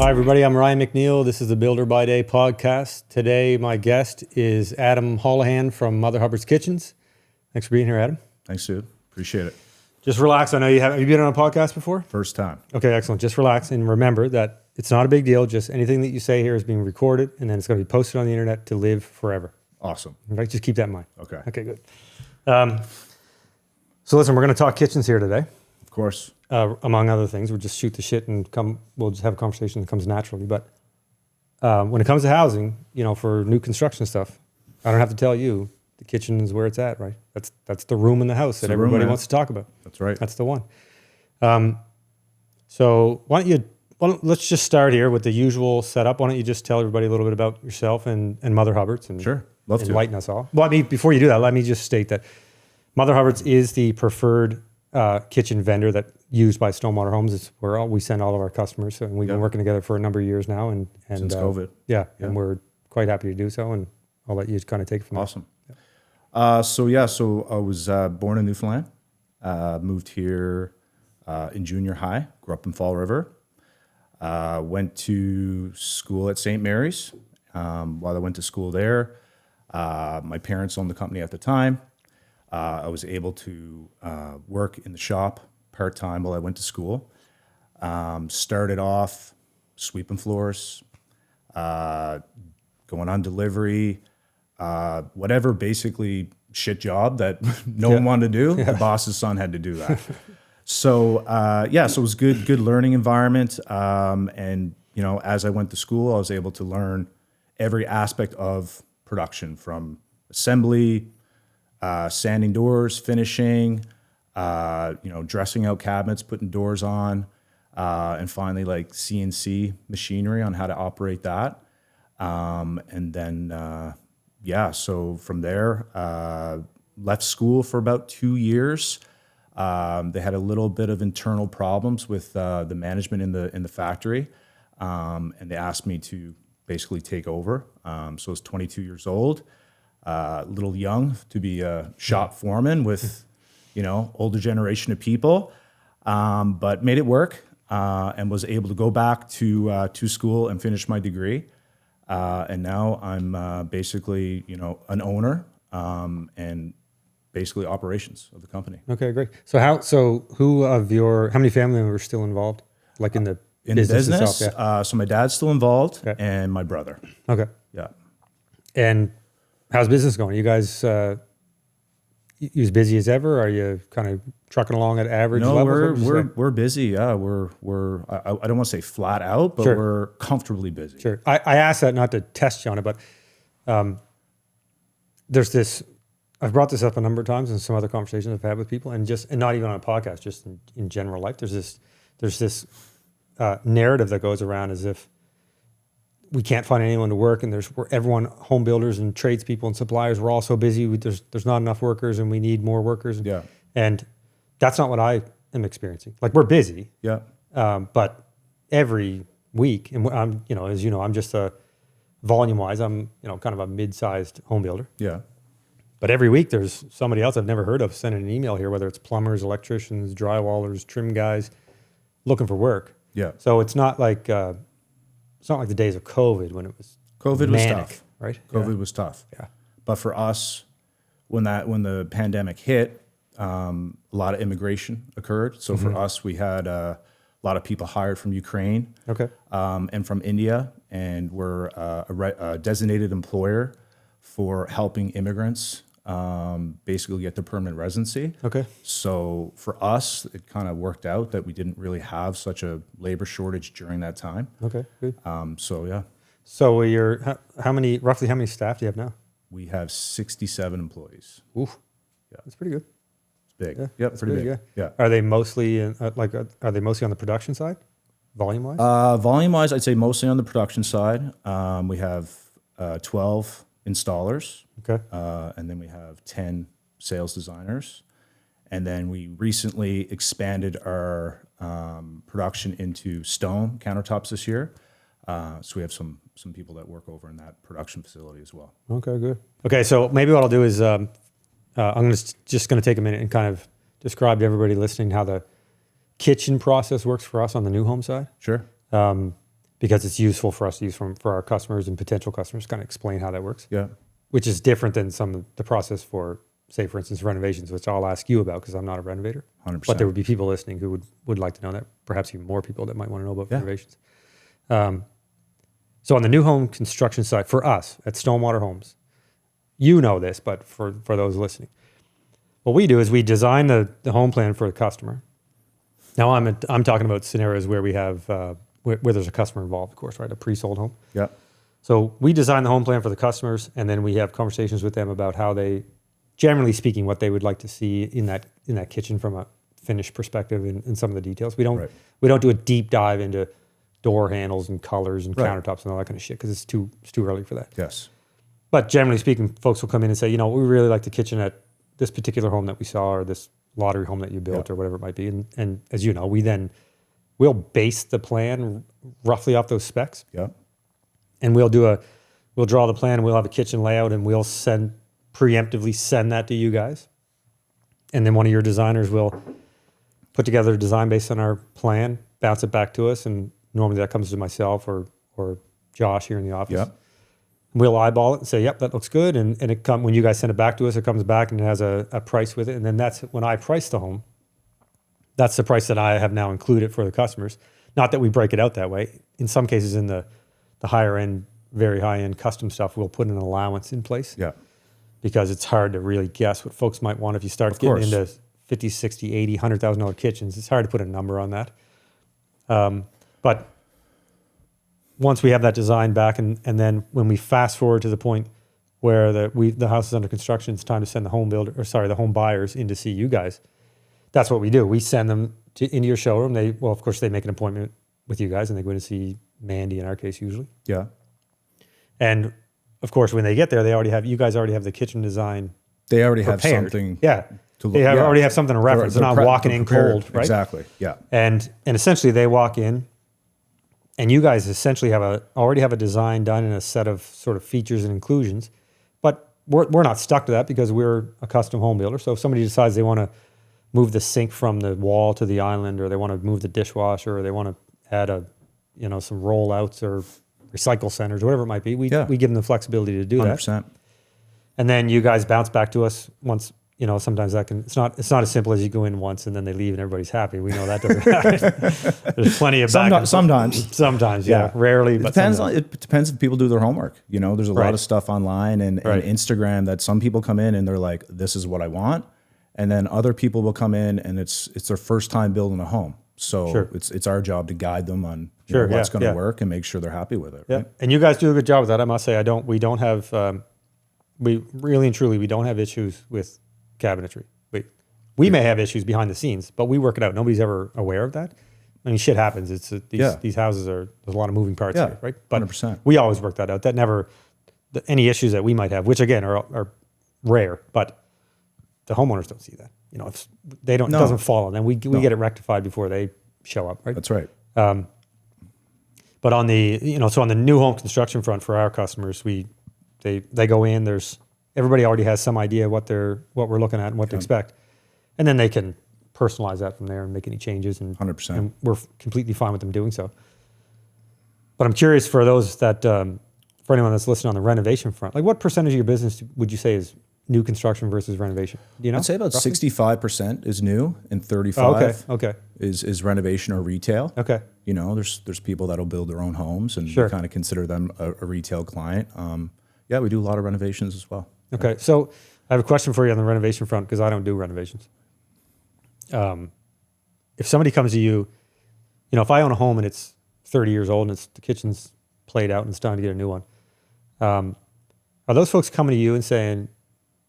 Hi, everybody. I'm Ryan McNeil. This is the Builder by Day podcast. Today, my guest is Adam Hollohan from Mother Hubbard's Kitchens. Thanks for being here, Adam. Thanks, dude. Appreciate it. Just relax. I know you have you been on a podcast before? First time. Okay, excellent. Just relax and remember that it's not a big deal. Just anything that you say here is being recorded and then it's going to be posted on the internet to live forever. Awesome. Okay, just keep that in mind. Okay. Okay, good. So listen, we're going to talk kitchens here today. Of course. Among other things, we'll just shoot the shit and we'll just have a conversation that comes naturally. But when it comes to housing, you know, for new construction stuff, I don't have to tell you, the kitchen is where it's at, right? That's the room in the house that everybody wants to talk about. That's right. That's the one. So let's just start here with the usual setup. Why don't you just tell everybody a little bit about yourself and Mother Hubbard's and Sure. Love to. Enlighten us all. Well, I mean, before you do that, let me just state that Mother Hubbard's is the preferred kitchen vendor that used by Stonewater Homes. It's where we send all of our customers. So, and we've been working together for a number of years now. And Since COVID. Yeah, and we're quite happy to do so. And I'll let you kind of take it from there. Awesome. So I was born in Newfoundland, moved here in junior high, grew up in Fall River, went to school at St. Mary's. While I went to school there, my parents owned the company at the time. I was able to work in the shop part-time while I went to school. Started off sweeping floors, going on delivery, whatever basically shit job that no one wanted to do. The boss's son had to do that. So it was good learning environment. And you know, as I went to school, I was able to learn every aspect of production, from assembly, sanding doors, finishing, dressing out cabinets, putting doors on, and finally like CNC machinery on how to operate that. And then, so from there, left school for about 2 years. They had a little bit of internal problems with the management in the factory, and they asked me to basically take over. So I was 22 years old. A little young to be a shop foreman with, older generation of people, but made it work, and was able to go back to school and finish my degree. And now I'm basically, an owner, and basically operations of the company. Okay, great. So how many family members are still involved, like in the business itself? Yeah. So my dad's still involved, and my brother. Okay. Yeah. And how's business going? You guys you as busy as ever? Are you kind of trucking along at average levels? We're busy. Yeah, we're I don't want to say flat out, but we're comfortably busy. Sure. I asked that not to test you on it, but there's this. I've brought this up a number of times in some other conversations I've had with people, and not even on a podcast, just in general life. There's this narrative that goes around as if we can't find anyone to work, and everyone, home builders and tradespeople and suppliers, we're all so busy. There's not enough workers, and we need more workers. Yeah. And that's not what I am experiencing. Like, we're busy. Yeah. But every week, and I'm, as you know, I'm just volume-wise, I'm, kind of a mid-sized home builder. Yeah. But every week there's somebody else I've never heard of sending an email here, whether it's plumbers, electricians, drywallers, trim guys, looking for work. Yeah. So it's not like the days of COVID when it was manic, was tough, right? COVID was tough. Yeah. But for us, when the pandemic hit, a lot of immigration occurred. So for us, we had a lot of people hired from Ukraine, and from India, and we're a designated employer for helping immigrants basically get their permanent residency. Okay. So for us, it kind of worked out that we didn't really have such a labor shortage during that time. Okay, good. So yeah. So roughly how many staff do you have now? We have 67 employees. Oof. Yeah. That's pretty good. It's big. Yeah, yep, pretty big. Yeah. Are they mostly on the production side, volume-wise? Volume-wise, I'd say mostly on the production side. We have 12 installers. Okay. And then we have 10 sales designers. And then we recently expanded our production into stone countertops this year. So we have some people that work over in that production facility as well. Okay, good. Okay, so maybe what I'll do is I'm just going to take a minute and kind of describe to everybody listening how the kitchen process works for us on the new home side. Sure. because it's useful for us to use for our customers and potential customers, kind of explain how that works. Yeah. Which is different than some of the process for, say, for instance, renovations, which I'll ask you about because I'm not a renovator. 100%. But there would be people listening who would like to know that, perhaps even more people that might want to know about renovations. So on the new home construction side, for us at Stonewater Homes, you know this, but for those listening, what we do is we design the home plan for the customer. Now I'm talking about scenarios where we have where there's a customer involved, of course, right? A pre-sold home. Yeah. So we design the home plan for the customers, and then we have conversations with them about how they, generally speaking, what they would like to see in that kitchen from a finished perspective and some of the details. We don't do a deep dive into door handles and colors and countertops and all that kind of shit because it's too early for that. Yes. But generally speaking, folks will come in and say, we really like the kitchen at this particular home that we saw or this lottery home that you built or whatever it might be. And as you know, we'll base the plan roughly off those specs. Yeah. And we'll draw the plan, we'll have a kitchen layout, and we'll preemptively send that to you guys. And then one of your designers will put together a design based on our plan, bounce it back to us, and normally that comes to myself or Josh here in the office. Yeah. We'll eyeball it and say, yep, that looks good. And when you guys send it back to us, it comes back and it has a price with it. And then that's when I price the home. That's the price that I have now included for the customers. Not that we break it out that way. In some cases, in the higher end, very high end custom stuff, we'll put an allowance in place. Yeah. Because it's hard to really guess what folks might want if you start getting into 50, 60, 80, $100,000 kitchens. It's hard to put a number on that. But once we have that design back, and then when we fast forward to the point where the house is under construction, it's time to send the home buyers in to see you guys. That's what we do. We send them into your showroom. Of course, they make an appointment with you guys, and they go in to see Mandy in our case usually. Yeah. And of course, when they get there, you guys already have the kitchen design. They already prepared. have something. Yeah. Already have something to reference. They're not walking in cold, right? Exactly. Yeah. And essentially, they walk in. And you guys essentially already have a design done and a set of sort of features and inclusions, but we're not stuck to that because we're a custom home builder. So if somebody decides they want to move the sink from the wall to the island, or they want to move the dishwasher, or they want to add some rollouts or recycle centers, or whatever it might be, we give them the flexibility to do 100%. that. And then you guys bounce back to us once. Sometimes it's not as simple as you go in once and then they leave and everybody's happy. We know that doesn't happen. There's plenty of sometimes, yeah. Rarely, but it depends if people do their homework. There's a lot of stuff online and Instagram that some people come in and they're like, this is what I want. And then other people will come in and it's their first time building a home. So it's our job to guide them on what's going to work and make sure they're happy with it. Yeah. Right? And you guys do a good job with that. I must say, we really and truly, we don't have issues with cabinetry. We may have issues behind the scenes, but we work it out. Nobody's ever aware of that. I mean, shit happens. These houses there's a lot of moving parts here, right? But 100%. We always work that out. That never, any issues that we might have, which again are rare, but the homeowners don't see that. If they don't, it doesn't fall on them. We get it rectified before they show up, right? That's right. But on the, so on the new home construction front for our customers, they go in, everybody already has some idea what we're looking at and what to expect. And then they can personalize that from there and make any changes. And 100%. And we're completely fine with them doing so. But I'm curious for those that, for anyone that's listening on the renovation front, like what percentage of your business would you say is new construction versus renovation? Do you know? I'd say about roughly? 65% is new and 35 okay. is renovation or retail. Okay. There's people that'll build their own homes and we kind of consider them a retail client. We do a lot of renovations as well. Okay. So I have a question for you on the renovation front because I don't do renovations. If somebody comes to you, if I own a home and it's 30 years old and the kitchen's played out and it's time to get a new one, are those folks coming to you and saying,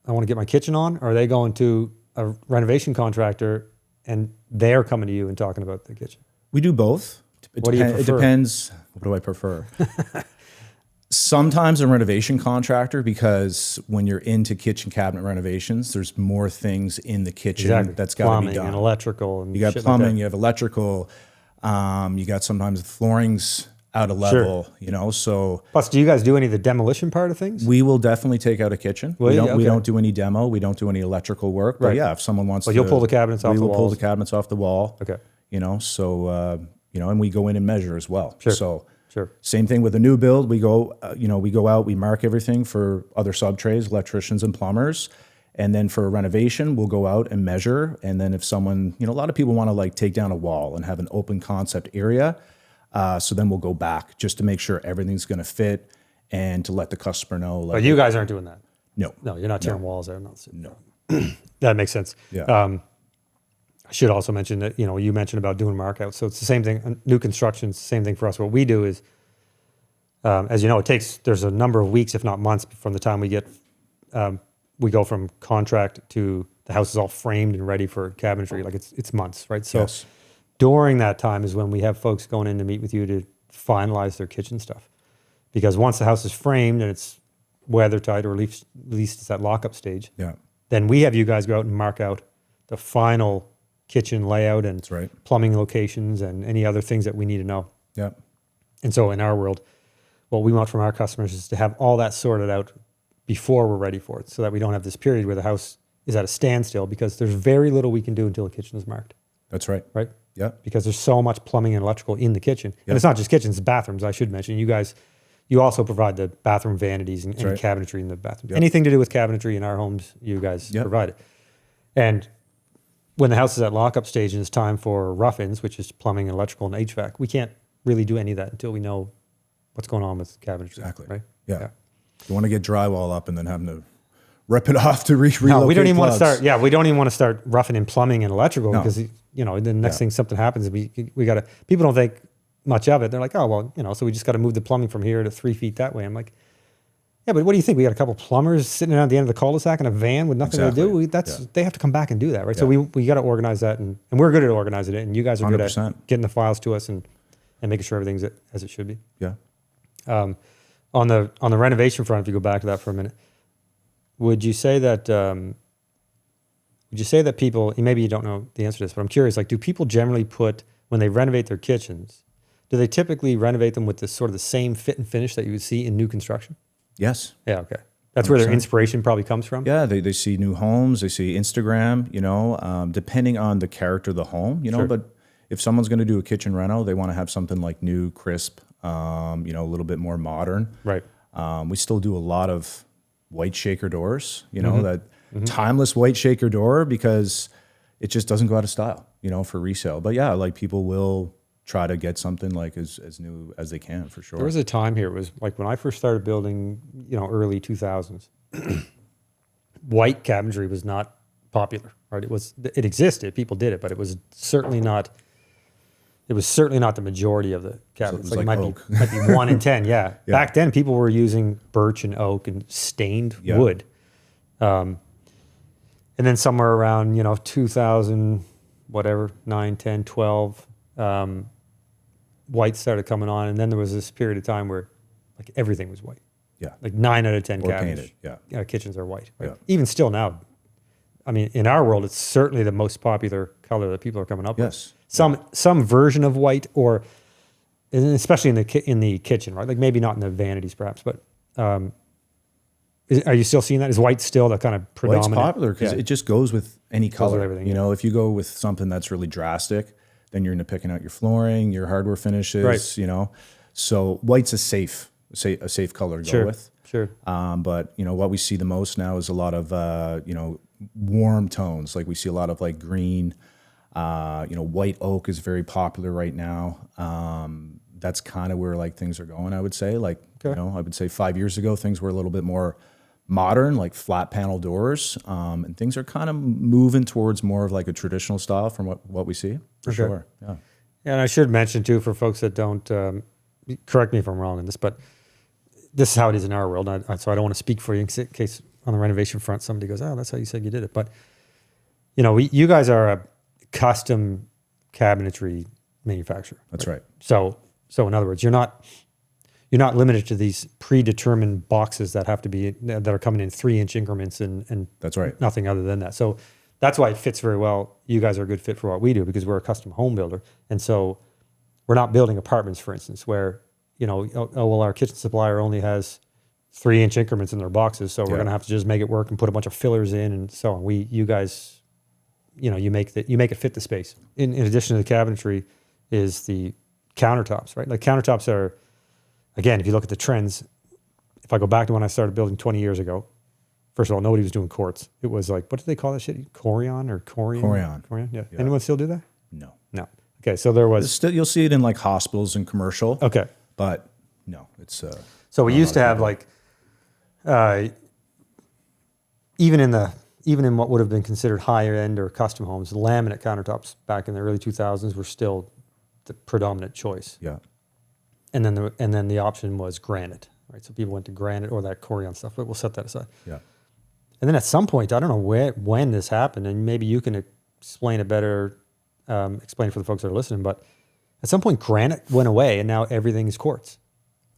I want to get my kitchen on? Or are they going to a renovation contractor and they're coming to you and talking about the kitchen? We do both. It depends. What do I prefer? Sometimes a renovation contractor, because when you're into kitchen cabinet renovations, there's more things in the kitchen that's got to be done. And electrical. And you got plumbing, you have electrical. You got sometimes the floorings out of level, so. Plus, do you guys do any of the demolition part of things? We will definitely take out a kitchen. We don't do any demo. We don't do any electrical work. But if someone wants to. You'll pull the cabinets off the walls. We will pull the cabinets off the wall. Okay. And we go in and measure as well. Sure. So Sure. Same thing with a new build. We go, we go out, we mark everything for other sub trades, electricians and plumbers. And then for a renovation, we'll go out and measure. And then if someone, a lot of people want to like take down a wall and have an open concept area. So then we'll go back just to make sure everything's going to fit and to let the customer know. Like, But you guys aren't doing that. No. No, you're not tearing walls out. No. That makes sense. Yeah. I should also mention that, you mentioned about doing markouts. So it's the same thing. New construction, it's the same thing for us. What we do is, as you know, there's a number of weeks, if not months, from the time we go from contract to the house is all framed and ready for cabinetry. Like it's months, right? So Yes. during that time is when we have folks going in to meet with you to finalize their kitchen stuff. Because once the house is framed and it's weather tight, or at least it's at lockup stage, Yeah. then we have you guys go out and mark out the final kitchen layout and That's right. plumbing locations and any other things that we need to know. Yeah. And so in our world, what we want from our customers is to have all that sorted out before we're ready for it, so that we don't have this period where the house is at a standstill, because there's very little we can do until the kitchen is marked, That's right. right? Yeah. Because there's so much plumbing and electrical in the kitchen. Yeah. And it's not just kitchens, it's bathrooms, I should mention. You also provide the bathroom vanities and right. cabinetry in the bathroom. Yep. Anything to do with cabinetry in our homes, you guys Yep. provide it. And when the house is at lockup stage and it's time for rough-ins, which is plumbing and electrical and HVAC, we can't really do any of that until we know what's going on with cabinetry. Exactly. Right? Yeah. You want to get drywall up and then having to rip it off to relocate No, we don't even want to plugs. start. Yeah, we don't even want to start roughing in plumbing and electrical, No. because the next thing something happens, we got to. People don't think much of it. They're like, oh well, so we just got to move the plumbing from here to 3 feet that way. I'm like, yeah, but what do you think? We got a couple plumbers sitting around the end of the cul-de-sac in a van with nothing to do. Exactly. They have to come back and do that, right? Yeah. So we got to organize that, and we're good at organizing it, and you guys are good at 100%. getting the files to us and making sure everything's as it should be. Yeah. On the renovation front, if you go back to that for a minute, would you say that people, maybe you don't know the answer to this, but I'm curious, like, do people generally when they renovate their kitchens, do they typically renovate them with this sort of the same fit and finish that you would see in new construction? Yes. Yeah, okay. That's where their 100%. inspiration probably comes from? Yeah, they see new homes, they see Instagram, depending on the character of the home, Sure. but if someone's going to do a kitchen reno, they want to have something like new, crisp, a little bit more modern. Right. We still do a lot of white shaker doors, Mm-hmm. that timeless white shaker door, because it just doesn't go out of style, for resale. But yeah, like people will try to get something like as new as they can, for sure. There was a time here, it was like when I first started building, early 2000s, white cabinetry was not popular, right? It existed, people did it, but it was certainly not the majority of the cabinets. So it was like like it oak. might be 1 in 10, yeah. Yeah. Back then, people were using birch and oak and stained wood. And then somewhere around, 2000, whatever, 9, 10, 12, white started coming on. And then there was this period of time where like everything was white. Yeah. Like 9 out of 10 Or cabinets. painted, Kitchens are white. Right? Yeah. Even still now, I mean, in our world, it's certainly the most popular color that people are coming up Yes. with. Some version of white, or and especially in the kitchen, right? Like maybe not in the vanities, perhaps, but are you still seeing that? Is white still the kind of White's predominant? popular because it just goes with any color. with everything, If you go with something that's really drastic, then you're into picking out your flooring, your hardware finishes, Right. So white's a safe color to go with. Sure. But what we see the most now is a lot of warm tones. Like we see a lot of like green. White oak is very popular right now. That's kind of where like things are going, I would say. Like, Okay. I would say 5 years ago, things were a little bit more modern, like flat panel doors. And things are kind of moving towards more of like a traditional style from what we see, for Okay. sure. Yeah. And I should mention too, for folks that don't, correct me if I'm wrong in this, but this is how it is in our world. So I don't want to speak for you in case on the renovation front, somebody goes, oh, that's how you said you did it. But, you guys are a custom cabinetry manufacturer. That's right. So in other words, you're not limited to these predetermined boxes that are coming in 3-inch increments and That's right. nothing other than that. So that's why it fits very well. You guys are a good fit for what we do because we're a custom home builder. And so we're not building apartments, for instance, where, our kitchen supplier only has 3-inch increments in their boxes. So we're going to have to just make it work and put a bunch of fillers in and so on. You guys, you make it fit the space. In addition to the cabinetry is the countertops, right? Like countertops are again, if you look at the trends, if I go back to when I started building 20 years ago, first of all, nobody was doing quartz. It was like, what did they call that shit? Corian or Corian? Corian. Yeah. Anyone still do that? No. No. Okay, so there was... Still, you'll see it in like hospitals and commercial. Okay. But no, it's... So we used to have like, even in what would have been considered higher end or custom homes, laminate countertops back in the early 2000s were still the predominant choice. Yeah. And then the option was granite, right? So people went to granite or that Corian stuff, but we'll set that aside. Yeah. And then at some point, I don't know when this happened, and maybe you can explain it better, explain for the folks that are listening, but at some point granite went away and now everything is quartz,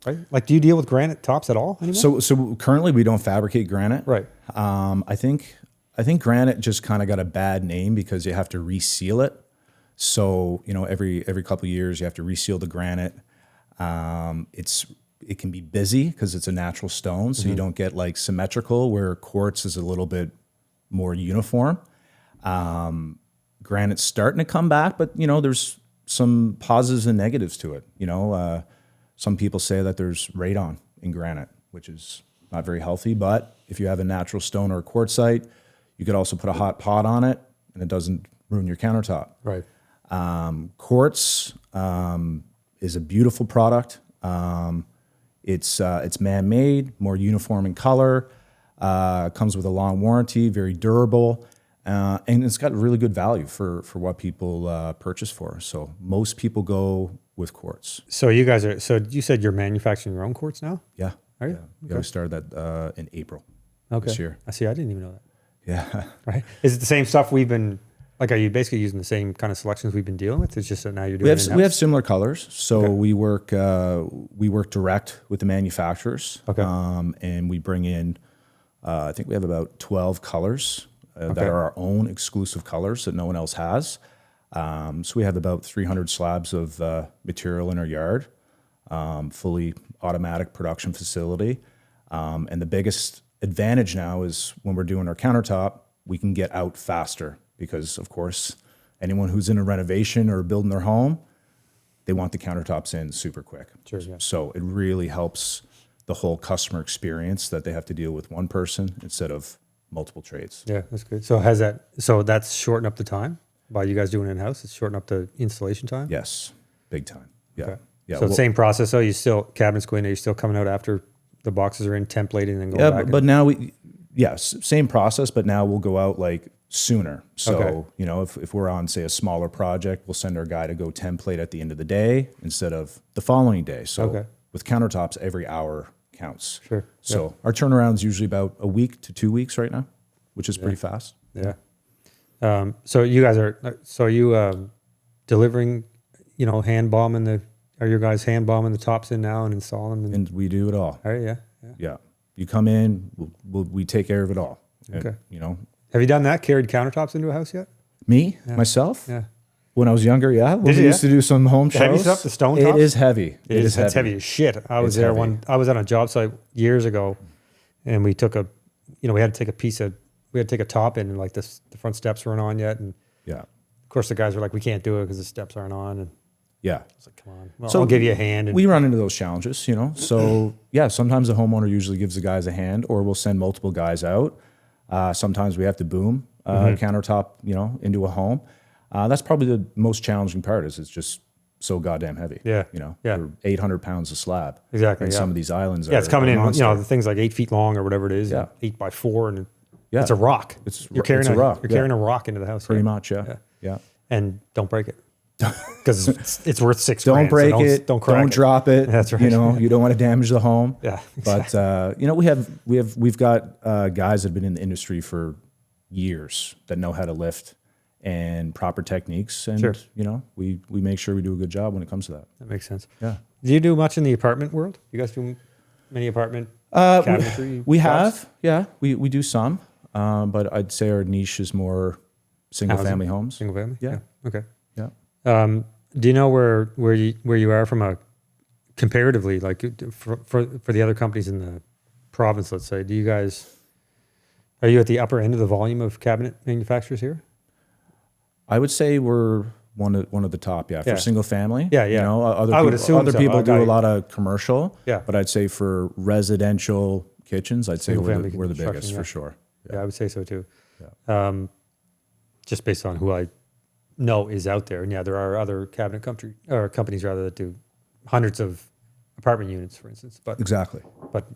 right? Like, do you deal with granite tops at all anymore? So currently we don't fabricate granite. Right. I think granite just kind of got a bad name because you have to reseal it. So, every couple of years you have to reseal the granite. It can be busy because it's a natural stone, so you don't get like symmetrical, where quartz is a little bit more uniform. Granite's starting to come back, but there's some positives and negatives to it. Some people say that there's radon in granite, which is not very healthy, but if you have a natural stone or a quartzite, you could also put a hot pot on it and it doesn't ruin your countertop. Right. Quartz is a beautiful product. It's man-made, more uniform in color, comes with a long warranty, very durable, and it's got really good value for what people purchase for. So most people go with quartz. So you said you're manufacturing your own quartz now? Yeah. Are you? Yeah, we started that in April this year. I see. I didn't even know that. Yeah. Right. Is it the same stuff we've been, like, are you basically using the same kind of selections we've been dealing with? It's just that now you're doing it in-house? We have similar colors. So we work direct with the manufacturers. Okay. And we bring in, I think we have about 12 colors that are our own exclusive colors that no one else has. So we have about 300 slabs of material in our yard, fully automatic production facility. And the biggest advantage now is when we're doing our countertop, we can get out faster because, of course, anyone who's in a renovation or building their home, they want the countertops in super quick. Sure, yeah. So it really helps the whole customer experience that they have to deal with one person instead of multiple trades. Yeah, that's good. So that's shortened up the time by you guys doing it in-house? It's shortened up the installation time? Yes, big time. Yeah. Okay. Yeah. So same process, so you still, cabinets go in, are you still coming out after the boxes are in, templating, and then going back? But now same process, but now we'll go out like sooner. So, if we're on, say, a smaller project, we'll send our guy to go template at the end of the day instead of the following day. So with countertops, every hour counts. Sure. So our turnaround is usually about a week to 2 weeks right now, which is pretty fast. Yeah. So you guys are delivering, hand bombing are your guys hand bombing the tops in now and installing them? And we do it all. All right, yeah. Yeah. You come in, we take care of it all. Okay. And, have you done that? Carried countertops into a house yet? myself? Yeah. When I was younger, yeah. We used to do some home shows. Heavy stuff, the stone tops? It is heavy. It's heavy as shit. I was there I was on a job site years ago, and we took we had to take a top in, and like the front steps weren't on yet. And of course the guys were like, we can't do it because the steps aren't on. And yeah. I was like, come on. Well, I'll give you a hand. And we run into those challenges, So sometimes the homeowner usually gives the guys a hand, or we'll send multiple guys out. Sometimes we have to boom countertop, into a home. That's probably the most challenging part. Is it's just so goddamn heavy. Yeah. They're 800 pounds of slab. Exactly. And some of these islands are it's coming in. monster. The thing's like 8 feet long or whatever it is. Yeah. 8x4, and it's a rock. You're carrying a rock. You're carrying a rock into the house. Pretty much. Yeah. And don't break it. Because it's worth $6,000. Don't break it. Don't crack Don't drop it. That's right. You don't want to damage the home. Yeah. Exactly. But we've got guys that have been in the industry for years that know how to lift and proper techniques, and we make sure we do a good job when it comes to that. That makes sense. Yeah. Do you do much in the apartment world? You guys do many apartment cabinetry? We jobs? have, yeah. We do some, but I'd say our niche is more single family homes. Single family. Yeah. Okay. Yeah. Do you know where you are from a comparatively, like for the other companies in the province? Let's say, are you at the upper end of the volume of cabinet manufacturers here? I would say we're one of the top. Yeah, for Yeah. single family. Yeah, yeah. You know, I would assume other so. people Like, do a lot of commercial. Yeah. But I'd say for residential kitchens, I'd say Single-family we're the construction, biggest yeah. for sure. Yeah, I would say so too. Just based on who I know is out there. And yeah, there are other companies rather that do hundreds of apartment units, for instance. But Exactly.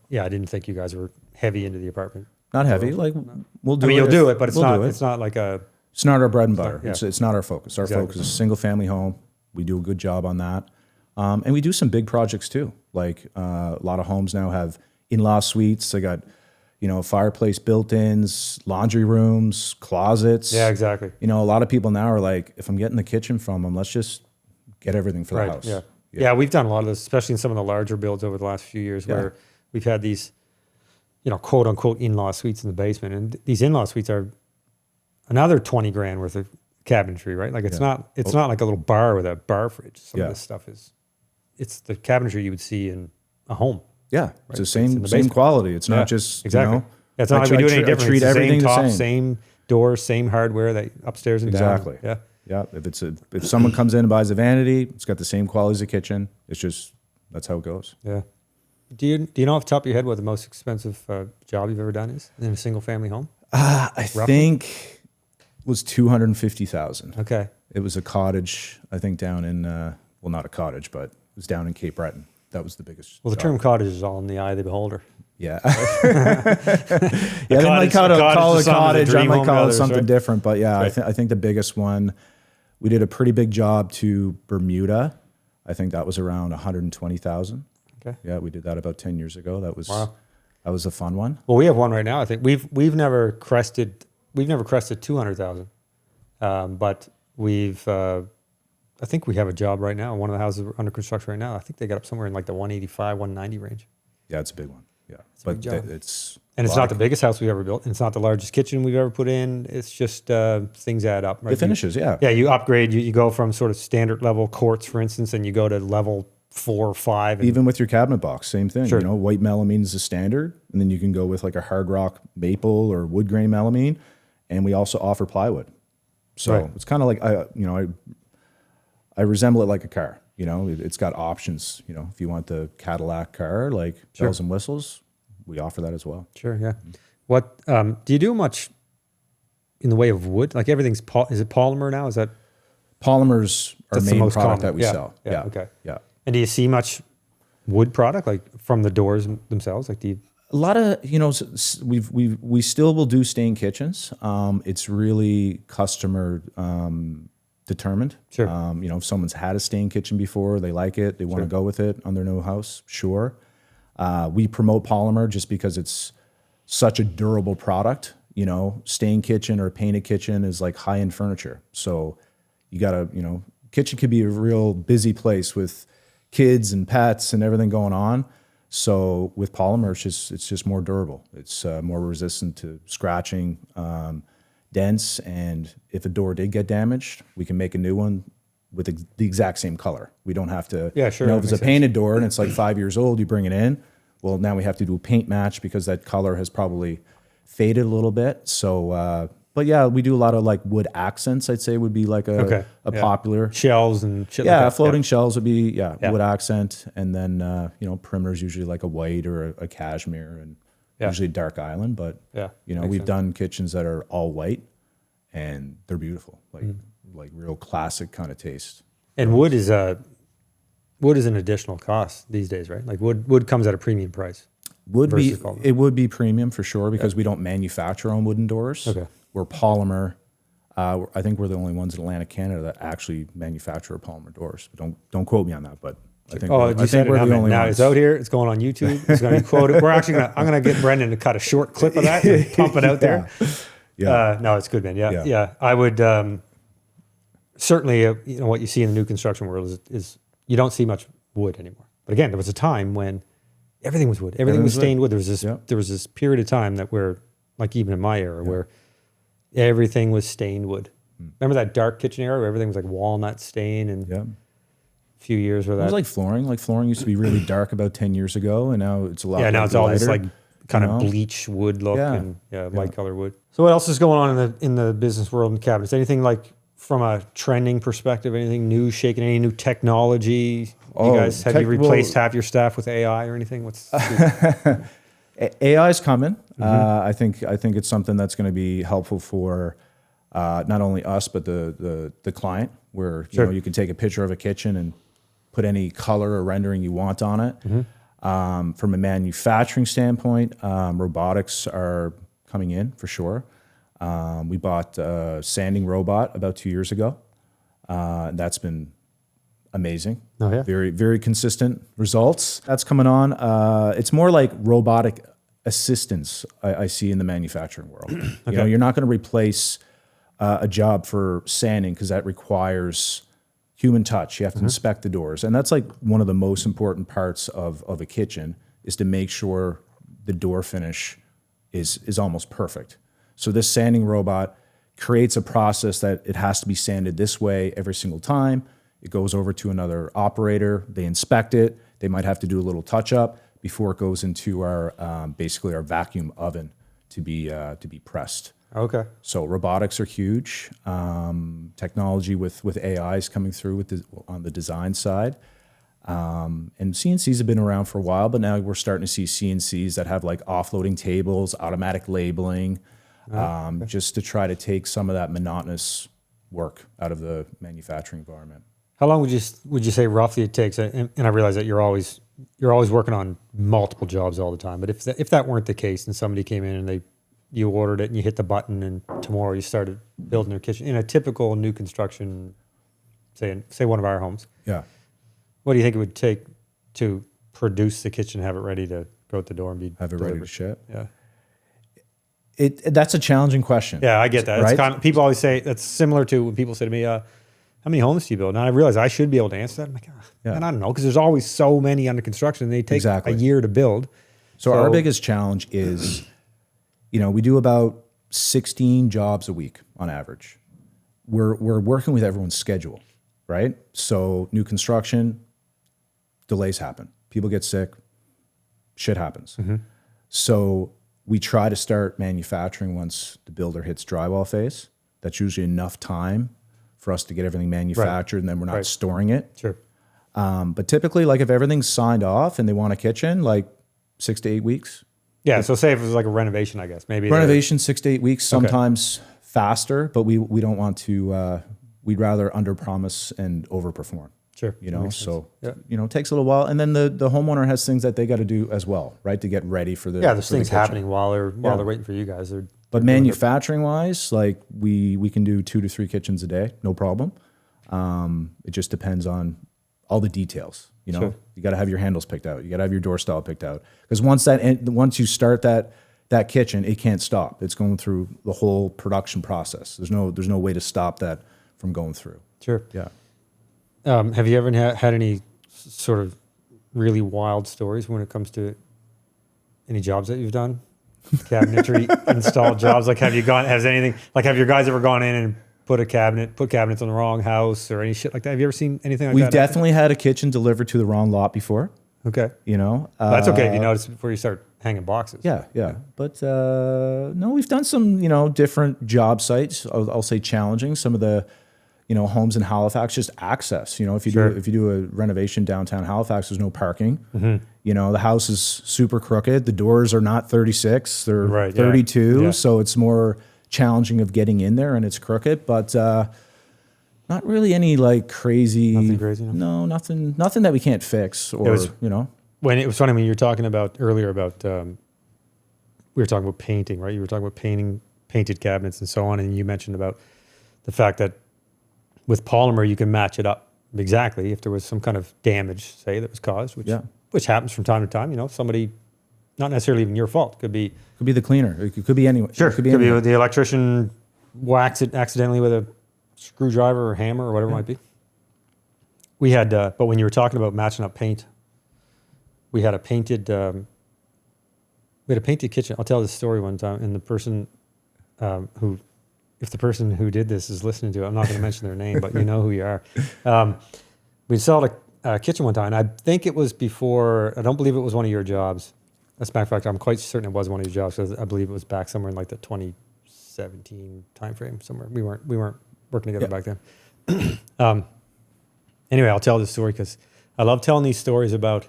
yeah, I didn't think you guys were heavy into the apartment. Not heavy. Like we'll do. I mean, it you'll if- do it, but it's we'll not. do it. It's not like a. It's not our bread and butter. yeah. It's not our focus. Our Exactly. focus is single family home. We do a good job on that. And we do some big projects too. Like a lot of homes now have in-law suites. They got, fireplace built-ins, laundry rooms, closets. Yeah, exactly. A lot of people now are like, if I'm getting the kitchen from them, let's just get everything for the house. Yeah. Yeah, we've done a lot of this, especially in some of the larger builds over the last few years, where we've had these, quote unquote in-law suites in the basement, and these in-law suites are another 20 grand worth of cabinetry, right? Like it's not like a little bar with a bar fridge. Some of this stuff it's the cabinetry you would see in a home. Yeah, Right? it's the It's same in the basement. quality. It's not just exactly. It's not like we do any different. Treat It's the everything same top, the same. same doors, same hardware that upstairs and Exactly. down. Yeah. Yeah. If someone comes in and buys a vanity, it's got the same quality as a kitchen. It's just that's how it goes. Yeah. Do you know off the top of your head what the most expensive job you've ever done is in a single family home? I think it was $250,000. Okay. It was a cottage, I think, down in not a cottage, but it was down in Cape Breton. That was the biggest. Well, the term cottage is all in the eye of the beholder. Yeah. They might call it a cottage. I might call it something different. But yeah, Right. I think the biggest one, we did a pretty big job to Bermuda. I think that was around 120,000. Okay. Yeah, we did that about 10 years ago. That was Wow. that was a fun one. Well, we have one right now. I think we've never crested 200,000, but I think we have a job right now. One of the houses under construction right now. I think they got up somewhere in like the 185, 190 range. Yeah, it's a big one. Yeah, a big job. it's Not the biggest house we've ever built. And it's not the largest kitchen we've ever put in. It's just things add up. Right? It finishes. Yeah. Yeah, you upgrade. You go from sort of standard level quartz, for instance, and you go to level 4 or 5. And Even with your cabinet box, same thing. Sure. White melamine is the standard, and then you can go with like a hard rock maple or wood grain melamine, and we also offer plywood. So Right. it's kind of like I resemble it like a car. It's got options. If you want the Cadillac car, like bells and whistles, we offer that as well. Sure, yeah. What do you do much in the way of wood? Like everything's is it polymer now? Is that Polymers are That's the main most product common. that we Yeah, sell. yeah, okay. Yeah. and do you see much wood product like from the doors themselves? Like do you A lot of we still will do stain kitchens. It's really customer determined. Sure. If someone's had a stain kitchen before, they like it, they want to go with it on their new house. Sure. We promote polymer just because it's such a durable product. Stain kitchen or painted kitchen is like high end furniture. So you gotta kitchen could be a real busy place with kids and pets and everything going on. So with polymer, it's just more durable. It's more resistant to scratching, dense, and if a door did get damaged, we can make a new one with the exact same color. We don't have to. Yeah, sure, If that it's a makes painted door and it's like 5 years old, you bring it in. Well, now we have to do a paint match because that color has probably faded a little bit. So, but yeah, we do a lot of like wood accents. I'd say would be like a popular. shells and shit Yeah, like that? floating shells would be Yeah. wood accent, and then perimeter is usually like a white or a cashmere, and usually dark island. But Yeah, we've done kitchens that are all white, and they're beautiful, like real classic kind of taste. And wood is an additional cost these days, right? Like wood comes at a premium price. versus polymer. It would be premium for sure because we don't manufacture our own wooden doors. Okay. We're polymer. I think we're the only ones in Atlantic Canada that actually manufacture polymer doors. Don't quote me on that, but I think Oh, you said it now, man. Now ones. it's out here. It's going on YouTube. It's going to be quoted. I'm going to get Brendan to cut a short clip of that and pump it out there. Yeah. No, it's good, man. Yeah. Yeah. I would certainly, what you see in the new construction world is you don't see much wood anymore. But again, there was a time when everything was wood. Everything was stained wood. There was this period of time where, like even in my era, where everything was stained wood. Remember that dark kitchen era where everything was like walnut stain and a few years where It was like flooring. Like flooring used to be really dark about 10 years ago, and now it's a lot. now it's all this lighter, like kind of bleach wood look Yeah. and light color wood. So what else is going on in the business world and cabinets? Anything like from a trending perspective, anything new shaking, any new technology? Oh, You guys, have you replaced half your staff with AI or anything? What's AI is coming. I think it's something that's going to be helpful for not only us but the client, where Sure. you can take a picture of a kitchen and put any color or rendering you want on it. From a manufacturing standpoint, robotics are coming in for sure. We bought a sanding robot about 2 years ago. That's been amazing. Oh, yeah. Very, very consistent results. That's coming on. It's more like robotic assistance I see in the manufacturing world. Okay. You're not going to replace a job for sanding because that requires human touch. You have to inspect the doors. And that's like one of the most important parts of a kitchen, is to make sure the door finish is almost perfect. So this sanding robot creates a process that it has to be sanded this way every single time. It goes over to another operator. They inspect it. They might have to do a little touch up before it goes into our basically our vacuum oven to be pressed. okay? So robotics are huge. Technology with AI is coming through on the design side. And CNCs have been around for a while, but now we're starting to see CNCs that have like offloading tables, automatic labeling, just to try to take some of that monotonous work out of the manufacturing environment. How long would you say roughly it takes? And I realize that you're always working on multiple jobs all the time. But if that weren't the case, and somebody came in and you ordered it and you hit the button and tomorrow you started building their kitchen in a typical new construction, say one of our homes. Yeah. What do you think it would take to produce the kitchen, have it ready to go out the door and be Have it delivered? ready to ship. Yeah. That's a challenging question. Yeah, I get that. Right? It's kind of, people always say that's similar to when people say to me, "How many homes do you build?" And I realize I should be able to answer that. I'm like, and I don't know, because there's always so many under construction. And they take Exactly. a year to build. So our biggest challenge is, we do about 16 jobs a week on average. We're working with everyone's schedule, right? So new construction, delays happen. People get sick, shit happens. So we try to start manufacturing once the builder hits drywall phase. That's usually enough time for us to get everything manufactured, and then we're not storing it. Sure. But typically, like if everything's signed off and they want a kitchen, like 6 to 8 weeks. Yeah. So say if it was like a renovation, I guess maybe Renovation, 6 to 8 weeks, sometimes faster, but we don't want to, we'd rather underpromise and overperform. Sure. So, Yeah. it takes a little while. And then the homeowner has things that they got to do as well, right? To get ready for the there's for the things kitchen. happening while they're waiting for you guys. But manufacturing wise, like we can do 2 to 3 kitchens a day, no problem. It just depends on all the details. Sure. You got to have your handles picked out. You got to have your door style picked out, because once you start that kitchen, it can't stop. It's going through the whole production process. There's no way to stop that from going through. Sure. Yeah. Have you ever had any sort of really wild stories when it comes to any jobs that you've done? Cabinetry installed jobs? Like have your guys ever gone in and put cabinets on the wrong house or any shit like that? Have you ever seen anything like that? We've definitely had a kitchen delivered to the wrong lot before. Okay. That's That's okay if you notice before you start hanging boxes. Yeah. But no, we've done some, different job sites. I'll say challenging. Some of the, homes in Halifax, just access. If you do a renovation downtown Halifax, there's no parking. The house is super crooked. The doors are not 36; they're 32. Yeah. So it's more challenging of getting in there, and it's crooked. But not really any like crazy. Nothing crazy. No, nothing that we can't fix. Or When it was funny when you were talking about earlier about we were talking about painting, right? You were talking about painted cabinets and so on, and you mentioned about the fact that with polymer you can match it up exactly if there was some kind of damage, say, that was caused, which happens from time to time. Somebody, not necessarily even your fault, could be the cleaner. It could be anyone. Sure, could be the electrician whacks it accidentally with a screwdriver or hammer or whatever it might be. We had, but when you were talking about matching up paint, we had a painted kitchen. I'll tell this story one time, and the person if the person who did this is listening to it, I'm not going to mention their name, but you know who you are. We installed a kitchen one time, and I think it was before, I don't believe it was one of your jobs. As a matter of fact, I'm quite certain it was one of your jobs, because I believe it was back somewhere in like the 2017 timeframe somewhere. We weren't working together back then. Anyway, I'll tell this story because I love telling these stories about,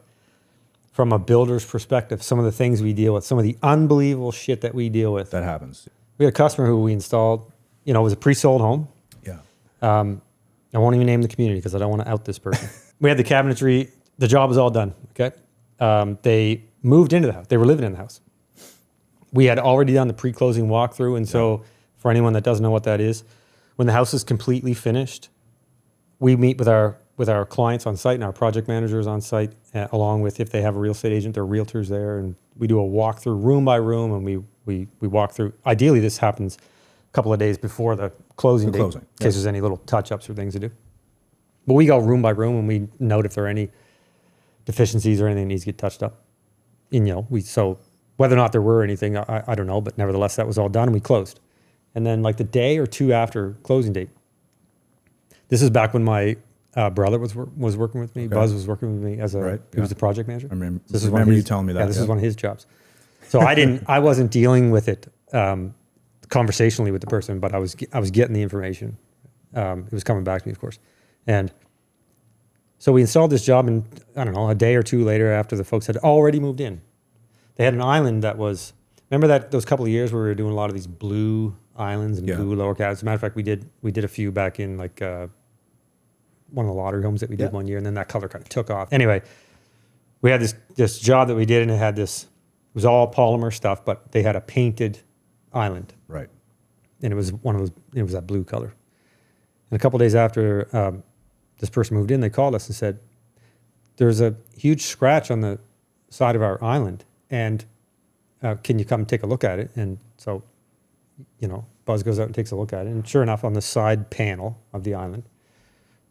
from a builder's perspective, some of the things we deal with, some of the unbelievable shit that we deal with. That happens. We had a customer who we installed, it was a pre-sold home. Yeah. I won't even name the community because I don't want to out this person. We had the cabinetry. The job was all done. Okay. They moved into the house. They were living in the house. We had already done the pre-closing walkthrough. And so for anyone that doesn't know what that is, when the house is completely finished, we meet with our clients on site and our project managers on site, along with, if they have a real estate agent, their realtors there. And we do a walkthrough room by room, and we walk through. Ideally, this happens a couple of days before the closing date, in case there's any little touch-ups or things to do. But we go room by room, and we note if there are any deficiencies or anything that needs to get touched up. And, so whether or not there were anything, I don't know, but nevertheless, that was all done, and we closed. And then like the day or two after closing date, this is back when my brother was working with me. Okay. Buzz was working with me as he was the project manager. I remember you telling me that. Yeah, this is one of his jobs. So I wasn't dealing with it conversationally with the person, but I was getting the information. It was coming back to me, of course. And so we installed this job, and I don't know, a day or two later, after the folks had already moved in, they had an island that was, remember that those couple of years where we were doing a lot of these blue islands and blue lower cabinets. As a matter of fact, we did a few back in like one of the lottery homes that we did one year, and then that color kind of took off. Anyway, we had this job that we did, and it was all polymer stuff, but they had a painted island. Right. And it was it was that blue color. And a couple of days after this person moved in, they called us and said, there's a huge scratch on the side of our island, and can you come take a look at it? And so, Buzz goes out and takes a look at it, and sure enough, on the side panel of the island,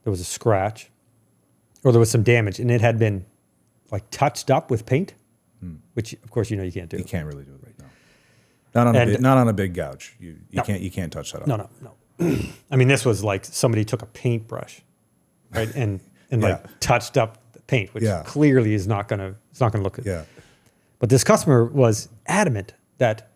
there was a scratch, or there was some damage, and it had been like touched up with paint, which of course you can't do. You can't really do it right now. Not on a big gouge. You can't touch that up. No. I mean, this was like somebody took a paintbrush, right, and like touched up the paint, which clearly is not gonna look good. Yeah. But this customer was adamant that,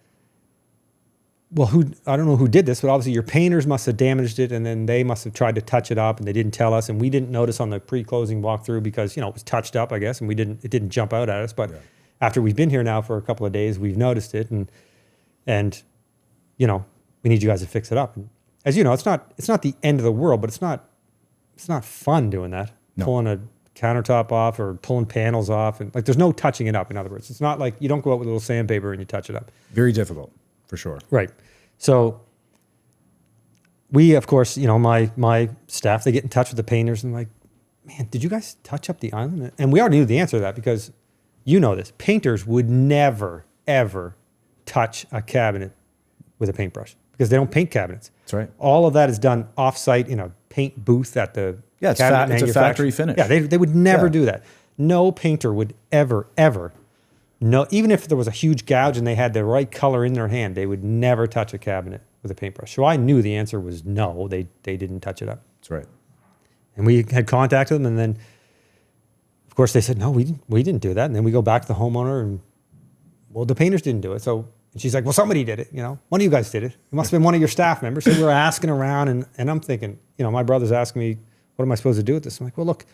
well, I don't know who did this, but obviously your painters must have damaged it, and then they must have tried to touch it up, and they didn't tell us, and we didn't notice on the pre-closing walkthrough because it was touched up, I guess, and it didn't jump out at us. But after we've been here now for a couple of days, we've noticed it, and we need you guys to fix it up. And as you know, it's not the end of the world, but it's not fun doing that. No. Pulling a countertop off or pulling panels off, and like there's no touching it up. In other words, it's not like you don't go out with a little sandpaper and you touch it up. Very difficult, for sure. Right. So we, of course, my staff, they get in touch with the painters and like, man, did you guys touch up the island? And we already knew the answer to that because this. Painters would never, ever touch a cabinet with a paintbrush because they don't paint cabinets. That's right. All of that is done off-site in a paint booth at the it's a factory finish. Yeah, they would never do that. No painter would ever, no, even if there was a huge gouge and they had the right color in their hand, they would never touch a cabinet with a paintbrush. So I knew the answer was no, they didn't touch it up. That's right. And we had contacted them, and then, of course, they said, no, we didn't do that. And then we go back to the homeowner, and, well, the painters didn't do it. So and she's like, well, somebody did it. One of you guys did it. It must have been one of your staff members. So we were asking around, and I'm thinking, my brother's asking me, what am I supposed to do with this? I'm like, well, look,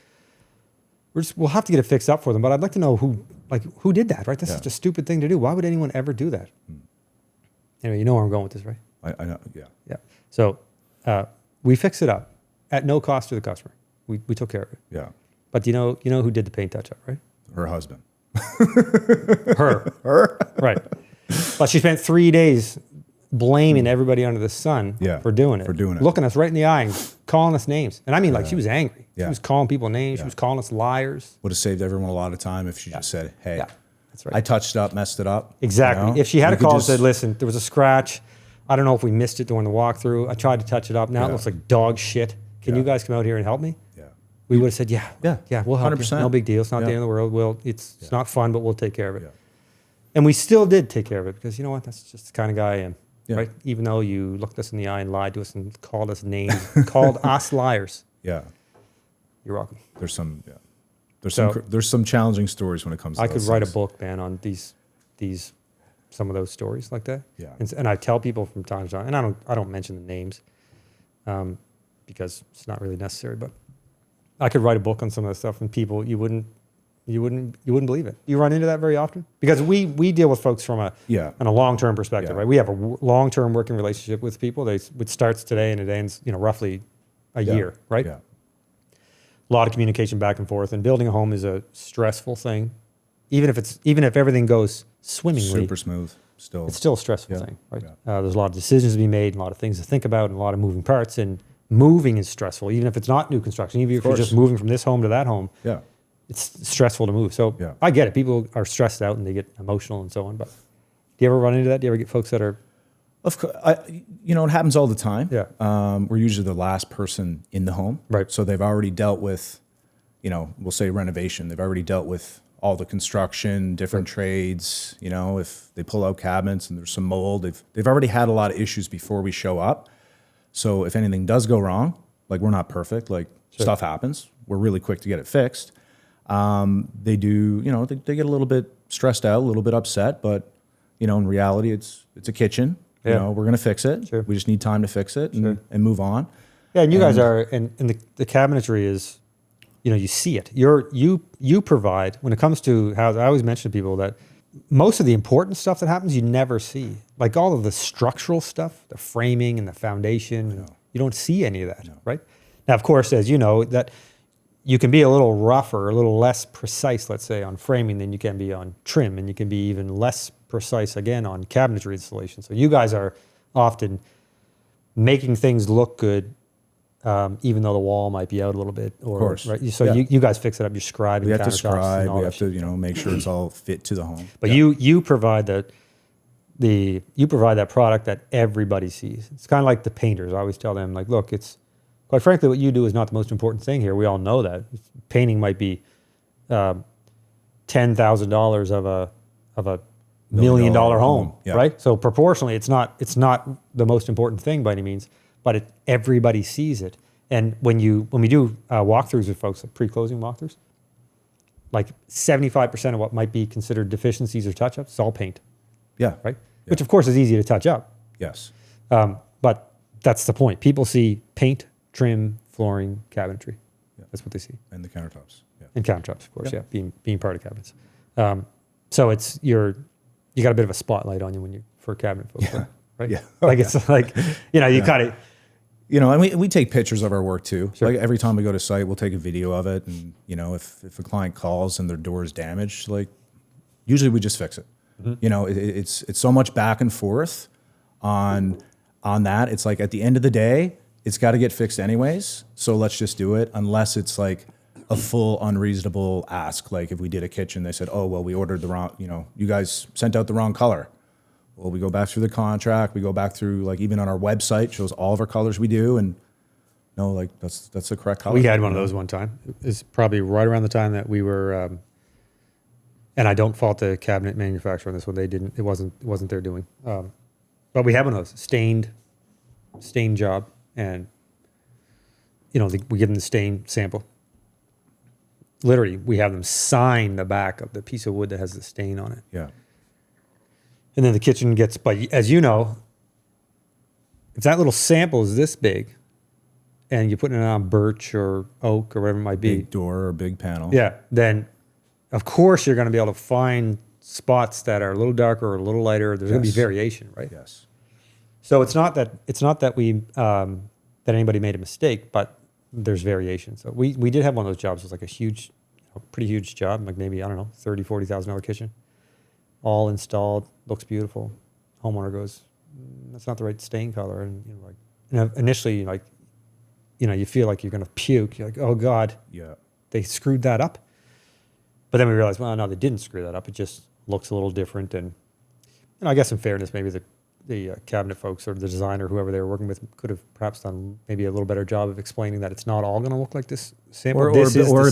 we'll have to get it fixed up for them, but I'd like to know who did that, right? That's such a stupid thing to do. Why would anyone ever do that? Anyway, you know where I'm going with this, right? I know, yeah. Yeah. So we fixed it up at no cost to the customer. We took care of it. Yeah. But you know who did the paint touch-up, right? Her husband. Her. Right. But she spent 3 days blaming everybody under the sun for doing it. Looking us right in the eye and calling us names. And I mean, like, she was angry. She was calling people names. She was calling us liars. Would have saved everyone a lot of time if she just said, hey, that's right. I touched up, messed it up. Exactly. If she had a call and said, listen, there was a scratch. I don't know if we missed it during the walkthrough. I tried to touch it up. Now it looks like dog shit. Can you guys come out here and help me? Yeah. We would have said, yeah, we'll help 100%. you. No big deal. It's not the end of the world. It's not fun, but we'll take care of it. Yeah. And we still did take care of it because you know what? That's just the kind of guy I am. Yeah. Right? Even though you looked us in the eye and lied to us and called us names, called us liars. Yeah. You're welcome. There's some challenging stories when it comes to I could write a book, man, on some of those stories like that. Yeah. And I tell people from time to time, and I don't mention the names, because it's not really necessary. But I could write a book on some of that stuff, and people you wouldn't believe it. You run into that very often because we deal with folks from a long-term perspective, right? We have a long-term working relationship with people. It starts today and it ends, roughly a year, right? Yeah. A lot of communication back and forth, and building a home is a stressful thing. Even if everything goes swimmingly, super smooth, it's still a stressful thing, right? Yeah. There's a lot of decisions to be made, a lot of things to think about, and a lot of moving parts. And moving is stressful, even if it's not new construction. Even if you're just moving from this home to that home, it's stressful to move. So I get it. People are stressed out and they get emotional and so on. But do you ever run into that? Do you ever get folks that are? Of course, it happens all the time. Yeah. We're usually the last person in the home. Right. So they've already dealt with, we'll say renovation. They've already dealt with all the construction, different trades. If they pull out cabinets and there's some mold, they've already had a lot of issues before we show up. So if anything does go wrong, like we're not perfect, like stuff happens. We're really quick to get it fixed. They do, they get a little bit stressed out, a little bit upset, but in reality, it's a kitchen. Yeah. We're going to fix it. Sure. We just need time to fix it and move on. Yeah, and you guys are, and the cabinetry is, you see it. You provide, when it comes to housing, I always mention to people that most of the important stuff that happens, you never see. Like all of the structural stuff, the framing and the foundation, you don't see any of that, right? Now, of course, as you know, that you can be a little rougher, a little less precise, let's say, on framing than you can be on trim, and you can be even less precise, again, on cabinetry installation. So you guys are often making things look good, even though the wall might be out a little bit. Or, of course. Right? So you guys fix it up, you're scribing. We have to scribe, we have to, make sure it's all fit to the home. But you provide you provide that product that everybody sees. It's kind of like the painters. I always tell them, like, look, it's, quite frankly, what you do is not the most important thing here. We all know that. Painting might be $10,000 of a $1 million home, right? So proportionally, it's not the most important thing by any means, but everybody sees it. And when we do walkthroughs with folks, like pre-closing walkthroughs, like 75% of what might be considered deficiencies or touch-ups is all paint. Yeah. Right? Yeah. Which, of course, is easy to touch up. Yes. But that's the point. People see paint, trim, flooring, cabinetry. Yeah. That's what they see. And the countertops. Yeah. And countertops, of course, being part of cabinets. So it's you got a bit of a spotlight on you for cabinet folks, right? Yeah. Like it's like, you kind of... and we take pictures of our work too. Sure. Like every time we go to site, we'll take a video of it. And, if a client calls and their door is damaged, like usually we just fix it. Mm-hmm. It's so much back and forth on that. It's like at the end of the day, it's got to get fixed anyways. So let's just do it, unless it's like a full unreasonable ask. Like if we did a kitchen, they said, oh, well, we ordered the wrong, you guys sent out the wrong color. Well, we go back through the contract. We go back through, like, even on our website, shows all of our colors we do. And no, like that's the correct color. We had one of those one time. It was probably right around the time that we were, and I don't fault the cabinet manufacturer on this one. It wasn't their doing. But we have one of those stained job. And, we give them the stain sample. Literally, we have them sign the back of the piece of wood that has the stain on it. Yeah. And then the kitchen gets, but as you know, if that little sample is this big and you're putting it on birch or oak or whatever it might be. Big door or big panel. Yeah. Then, of course, you're going to be able to find spots that are a little darker or a little lighter. There's going to be variation, right? Yes. So it's not that we that anybody made a mistake, but there's variation. So we did have one of those jobs. It was like a pretty huge job, like maybe, I don't know, $30,000-$40,000 kitchen, all installed, looks beautiful. Homeowner goes, that's not the right stain color, and initially, you feel like you're going to puke. You're like, oh God, they screwed that up. But then we realized, well, no, they didn't screw that up. It just looks a little different. And I guess in fairness, maybe the cabinet folks or the designer, whoever they were working with, could have perhaps done maybe a little better job of explaining that it's not all going to look like this sample. Or a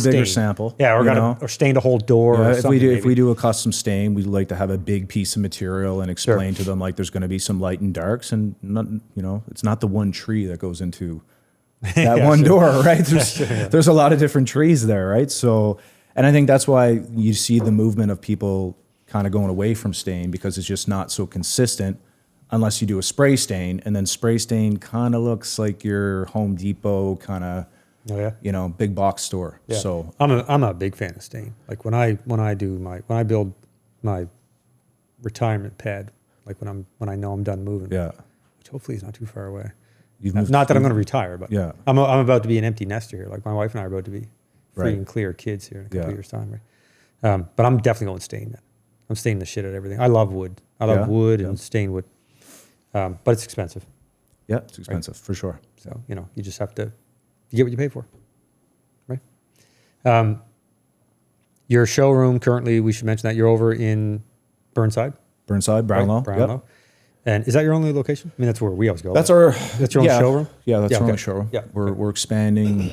bigger sample. Yeah, or stained a whole door. Yeah, or if we do a custom stain, we like to have a big piece of material and explain to them, like, there's going to be some light and darks, and not, it's not the one tree that goes into that one door, right? There's a lot of different trees there, right? So, and I think that's why you see the movement of people kind of going away from stain, because it's just not so consistent unless you do a spray stain, and then spray stain kind of looks like your Home Depot kind of, Oh yeah. you know, big box store. Yeah. So I'm a big fan of stain. Like when I build my retirement pad, like when I know I'm done moving. yeah, Which hopefully is not too far away. you've moved, Not that I'm going to retire, but yeah, I'm about to be an empty nester here. Like my wife and I are about to be free Right. and clear kids here in a couple Yeah. years time. Right? But I'm definitely going stain. Man. I'm staining the shit out of everything. I love wood. I love Yeah. wood Yeah. and stained wood. But it's expensive. yeah, it's expensive for sure. So, you just have to, you get what you pay for. Right? Your showroom currently, we should mention that you're over in Burnside. Burnside, Brownlow. Right? Brownlow. Yep. And is that your only location? I mean, that's where we always go. That's but our that's your own showroom? Yeah, that's Yeah, our okay. own showroom. Yeah, We're expanding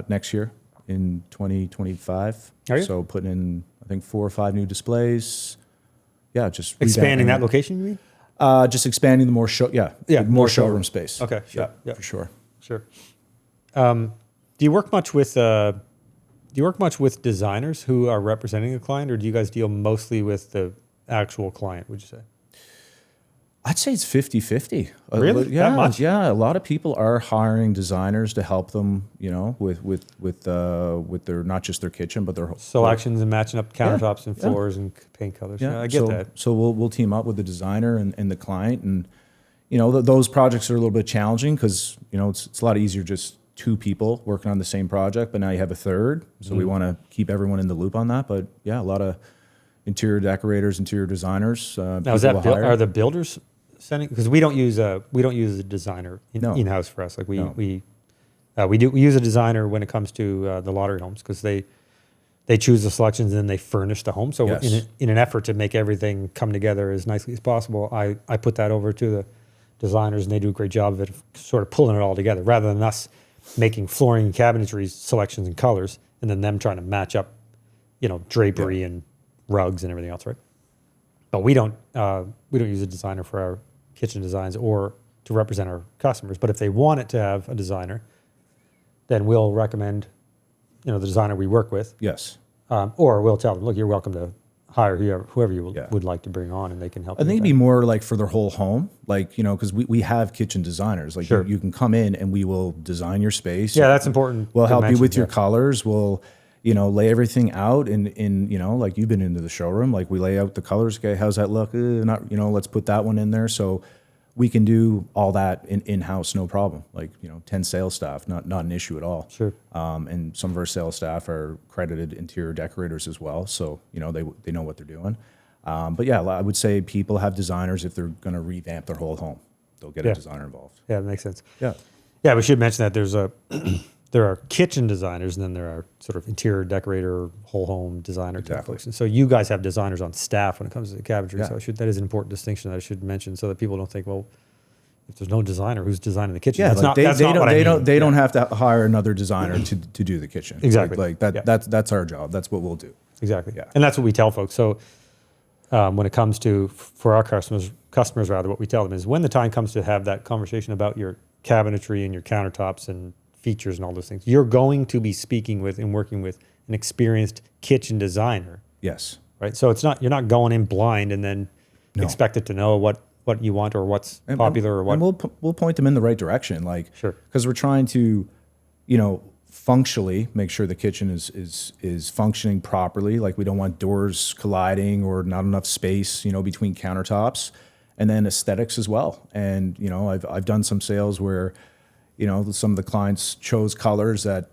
next year in 2025. Are you? So putting in, I think, 4 or 5 new displays. Yeah, just Expanding revamping that it. location, you mean? Just expanding the more Yeah, more more showroom showroom. space. Okay, sure. Yeah, Yeah. for sure. Sure. Do you work much with designers who are representing a client, or do you guys deal mostly with the actual client, would you say? I'd say it's 50-50. Really? Yeah, That much? Yeah, a lot of people are hiring designers to help them, you know, with their, not just their kitchen, but their whole Selections and matching up countertops and Yeah. floors and paint colors. Yeah, I get that. So we'll team up with the designer and the client, and you know those projects are a little bit challenging because you know it's a lot easier just 2 people working on the same project, but now you have a third. So we want to keep everyone in the loop on that. But yeah, a lot of interior decorators, interior designers. Now, is that are the builders sending? Because we don't use a designer No. in house for us. Like we No. we use a designer when it comes to the lottery homes because they choose the selections and then they furnish the home. So Yes. in an effort to make everything come together as nicely as possible, I put that over to the designers and they do a great job of it, of sort of pulling it all together rather than us making flooring and cabinetry selections and colors and then them trying to match up, drapery and rugs and everything else, right? But we don't use a designer for our kitchen designs or to represent our customers. But if they want it to have a designer, then we'll recommend, the designer we work with, Yes. or we'll tell them, look, you're welcome to hire whoever you Yeah. would like to bring on, and they can help. I you think it'd with be that. more like for their whole home, like, because we have kitchen designers. Like Sure. you can come in and we will design your space. Yeah, that's important. We'll to help you mention, with your yeah. colors. We'll, lay everything out in like you've been into the showroom. Like we lay out the colors. Okay, how's that look? Let's put that one in there. So we can do all that in-house, no problem. Like, 10 sales staff, not an issue at all. Sure. And some of our sales staff are credited interior decorators as well. So, they know what they're doing. But yeah, I would say people have designers if they're going to revamp their whole home. They'll get Yeah. a designer involved. Yeah, that makes sense. Yeah. Yeah, we should mention that there's there are kitchen designers and then there are sort of interior decorator, whole home designer type Exactly. folks. And so you guys have designers on staff when it comes to the cabinetry. Yeah. So that is an important distinction that I should mention so that people don't think, well, if there's no designer, who's designing the kitchen? Yeah, that's like not, they, that's they not don't what I they don't mean. they Yeah. don't have to hire another designer to do the kitchen. Exactly. Like that Yeah. that's our job. That's what we'll do. Exactly. Yeah. And that's what we tell folks. So when it comes to, for our customers rather, what we tell them is when the time comes to have that conversation about your cabinetry and your countertops and features and all those things, you're going to be speaking with and working with an experienced kitchen designer, Yes. right? So you're not going in blind and then No. expected to know what you want or what's popular or what. And we'll point them in the right direction, like Sure. because we're trying to, functionally make sure the kitchen is functioning properly. Like we don't want doors colliding or not enough space, between countertops, and then aesthetics as well. And I've done some sales where, some of the clients chose colors that,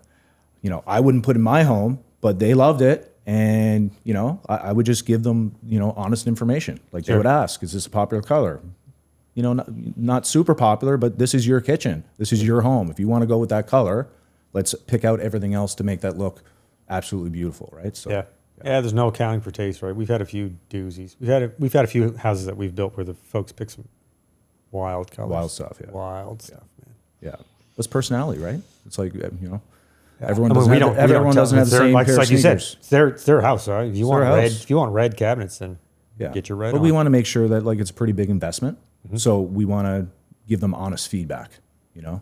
I wouldn't put in my home, but they loved it. And, I would just give them, honest information. Like they Sure. would ask, is this a popular color? Not super popular, but this is your kitchen. This is your home. If you want to go with that color, let's pick out everything else to make that look absolutely beautiful, right? So Yeah. There's no accounting for taste, right? We've had a few doozies. We've had a few houses that we've built where the folks pick some wild colors. Wild stuff, yeah. Wild stuff, man. yeah, it's personality, right? It's like everyone I mean, we don't everyone tell doesn't them have the it's their- same like, pair like of you said, sneakers. it's their house, right? If you want their red, house. if you want red cabinets, then Yeah, get your red. But on. we want to make sure that like it's a pretty big investment, Mm-hmm. so we want to give them honest feedback. Yeah,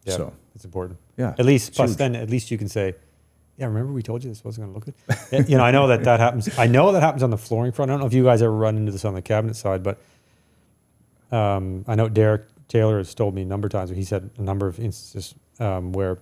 So it's important. Yeah, At least, it's plus huge. then at least you can say, yeah, remember we told you this wasn't going to look good? I know that happens. I know that happens on the flooring front. I don't know if you guys ever run into this on the cabinet side, but I know Derek Taylor has told me a number of times, he's had a number of instances where,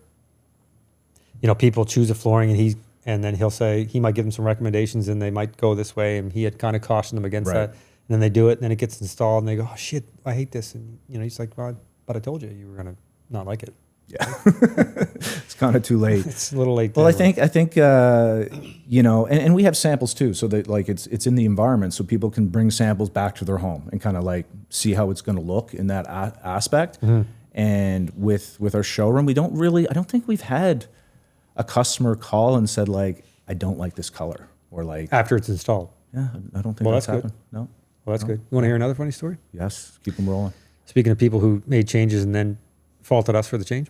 people choose a flooring and then he'll say, he might give them some recommendations and they might go this way. And he had kind of cautioned them against that. And then they do it and then it gets installed and they go, oh shit, I hate this. And, he's like, well, but I told you were going to not like it. Yeah. It's kind of too late. It's a little late. Well, I think, and we have samples too. So that like it's in the environment so people can bring samples back to their home and kind of like see how it's going to look in that aspect. Mm-hmm. And with our showroom, I don't think we've had a customer call and said like, I don't like this color or like. After it's installed. Yeah. I don't think that's happened. Good. No. Well, that's good. You want to hear another funny story? Yes. Keep them rolling. Speaking of people who made changes and then faulted us for the change.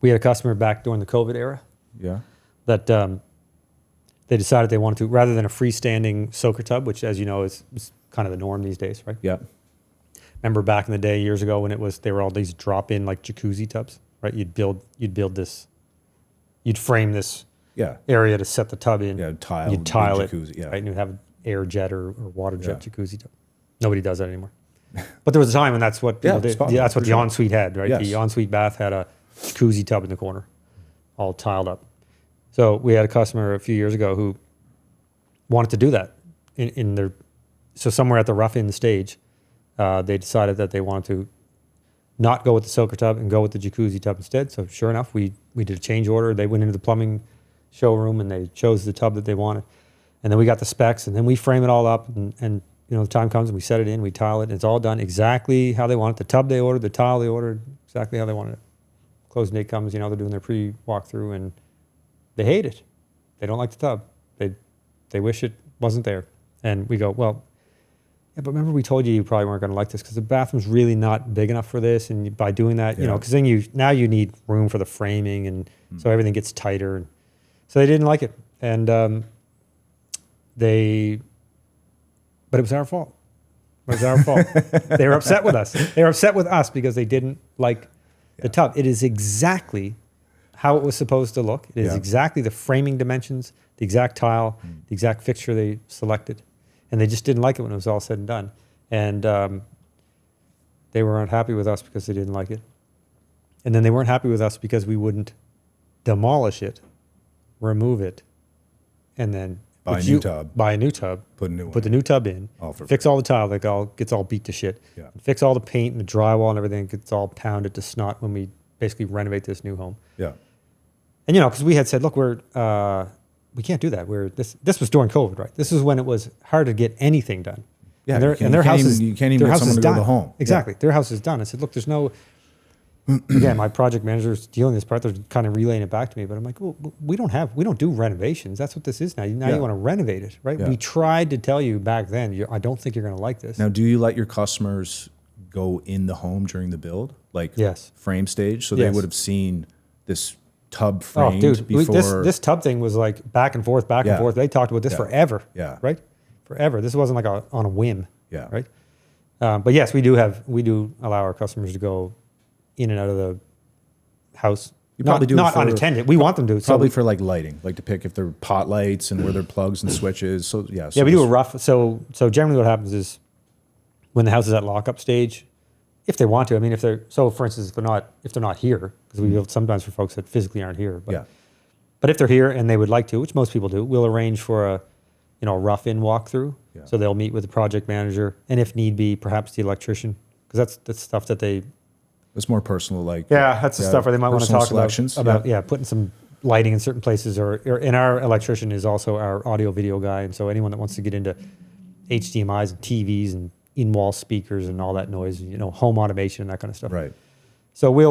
We had a customer back during the COVID era. Yeah. That they decided they wanted to, rather than a freestanding soaker tub, which as you know is kind of the norm these days, right? Yeah. Remember back in the day years ago when they were all these drop-in like jacuzzi tubs, right? You'd build this, you'd frame this area to set the tub in. Yeah, you'd tile it, jacuzzi, right? And you'd have an air jet or water jet jacuzzi tub. Nobody does that anymore. But there was a time when that's what people did. That's what the ensuite had, right? Yes. The ensuite bath had a jacuzzi tub in the corner, all tiled up. So we had a customer a few years ago who wanted to do that so somewhere at the rough in stage, they decided that they wanted to not go with the soaker tub and go with the jacuzzi tub instead. So sure enough, we did a change order. They went into the plumbing showroom and they chose the tub that they wanted. And then we got the specs and then we frame it all up and the time comes and we set it in, we tile it, and it's all done exactly how they want it. The tub they ordered, the tile they ordered, exactly how they wanted it. Closing date comes, they're doing their pre-walkthrough and they hate it. They don't like the tub. They wish it wasn't there. And we go, well, yeah, but remember we told you probably weren't going to like this because the bathroom's really not big enough for this. And by doing that, because then now you need room for the framing and so everything gets tighter. And so they didn't like it. And but it was our fault. It was our fault. They were upset with us. They were upset with us because they didn't like the tub. It is exactly how it was supposed to look. It is exactly the framing dimensions, the exact tile, the exact fixture they selected. And they just didn't like it when it was all said and done. And they were unhappy with us because they didn't like it. And then they weren't happy with us because we wouldn't demolish it, remove it, and then buy a new tub. Buy a new tub. Put a new one. Put the new tub in. Fix all the tile that gets all beat to shit. Yeah. Fix all the paint and the drywall and everything gets all pounded to snot when we basically renovate this new home. Yeah. And because we had said, look, we can't do that. This was during COVID, right? This is when it was hard to get anything done. Yeah. And their house is you can't even get someone to go to the home. Exactly. Yeah. Their house is done. I said, look, there's no. Again, my project manager's dealing this part. They're kind of relaying it back to me, but I'm like, well, we don't do renovations. That's what this is now. Now you want to renovate it, right? Yeah. We tried to tell you back then. I don't think you're going to like this. Now, do you let your customers go in the home during the build, like frame stage, so they would have seen this tub framed before? This tub thing was like back and forth. They talked about this forever. Yeah, right, forever. This wasn't like on a whim. Yeah, right. But yes, we do allow our customers to go in and out of the house. You probably not unattended. We want them to. Probably for like lighting, like to pick if they're pot lights and where their plugs and switches. So yeah. So we do a rough. So generally, what happens is when the house is at lockup stage, if they want to. I mean, for instance, if they're not here, because we build sometimes for folks that physically aren't here. But if they're here and they would like to, which most people do, we'll arrange for a rough in walkthrough. Yeah. So they'll meet with the project manager and if need be, perhaps the electrician, because that's stuff that they. It's more personal, like that's the stuff where they might want to talk about putting some lighting in certain places, and our electrician is also our audio video guy, and so anyone that wants to get into HDMI's and TVs and in-wall speakers and all that noise, home automation and that kind of stuff. Right. So we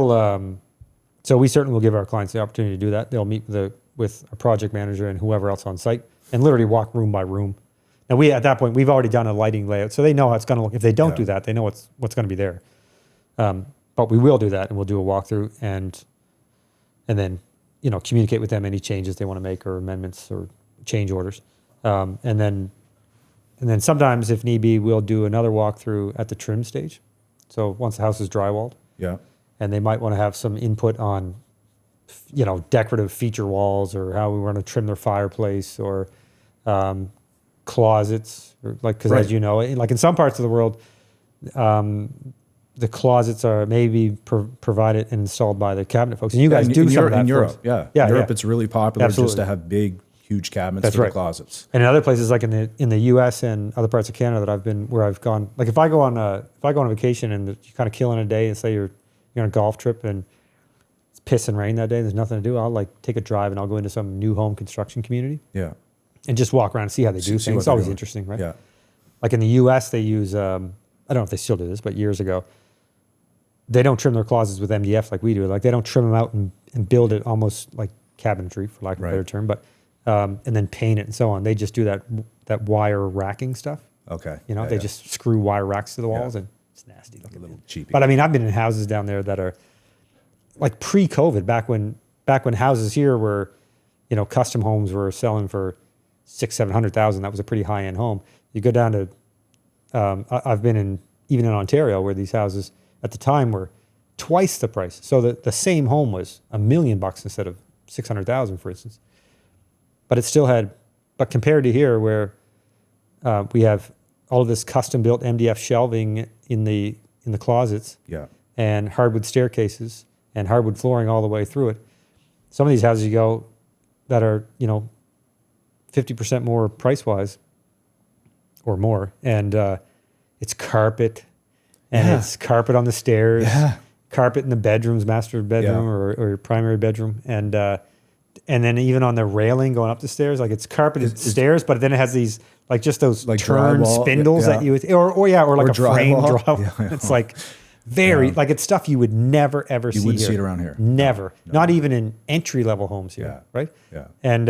certainly will give our clients the opportunity to do that. They'll meet with a project manager and whoever else on site and literally walk room by room. Now at that point we've already done a lighting layout, so they know how it's going to look. If they don't do that, they know what's going to be there. But we will do that, and we'll do a walkthrough, and then communicate with them any changes they want to make or amendments or change orders, and then sometimes if need be, we'll do another walkthrough at the trim stage. So once the house is drywalled, and they might want to have some input on, decorative feature walls or how we want to trim their fireplace or closets, or because as you know, like in some parts of the world. The closets are maybe provided and installed by the cabinet folks. And you guys do in some of that in for Europe. us. Yeah. Yeah, Europe, yeah. it's really popular just Absolutely. to have big, huge cabinets That's for right. the closets. And in other places, like in the U.S. and other parts of Canada that I've been, where I've gone, like if I go on a vacation and you kind of kill in a day, and say you're on a golf trip and it's piss and rain that day, and there's nothing to do, I'll like take a drive and I'll go into some new home construction community Yeah. and just walk around and see how they do See things. what It's they're always doing. interesting, right? Yeah. Like in the U.S., they use I don't know if they still do this, but years ago, they don't trim their closets with MDF like we do. Like they don't trim them out and build it almost like cabinetry, for lack of a better term, but and then paint it and so on. They just do that wire racking stuff. Okay. You know, Yeah, they yeah. just screw wire racks to the walls, and it's nasty looking. A little cheapy. But I mean, I've been in houses down there that are like pre-COVID, back when houses here were, you know, custom homes were selling for $600,000-$700,000. That was a pretty high-end home. You go down to, I've been even in Ontario, where these houses at the time were twice the price. So the same home was $1 million instead of $600,000, for instance. But it still had, but compared to here, where we have all of this custom built MDF shelving in the closets, Yeah. and hardwood staircases and hardwood flooring all the way through it. Some of these houses you go that are, you know, 50% more price wise or more, and it's carpet, and it's carpet on the stairs, carpet in the bedrooms, master bedroom or your primary bedroom, and then even on the railing going up the stairs, like it's carpeted stairs, but then it has these like just those Like turn drywall, spindles that you would, or like a frame drywall. drywall. It's like very like it's stuff you would never ever see. You wouldn't here. see it around here. Never, not even in entry level homes here, Yeah. right? Yeah. And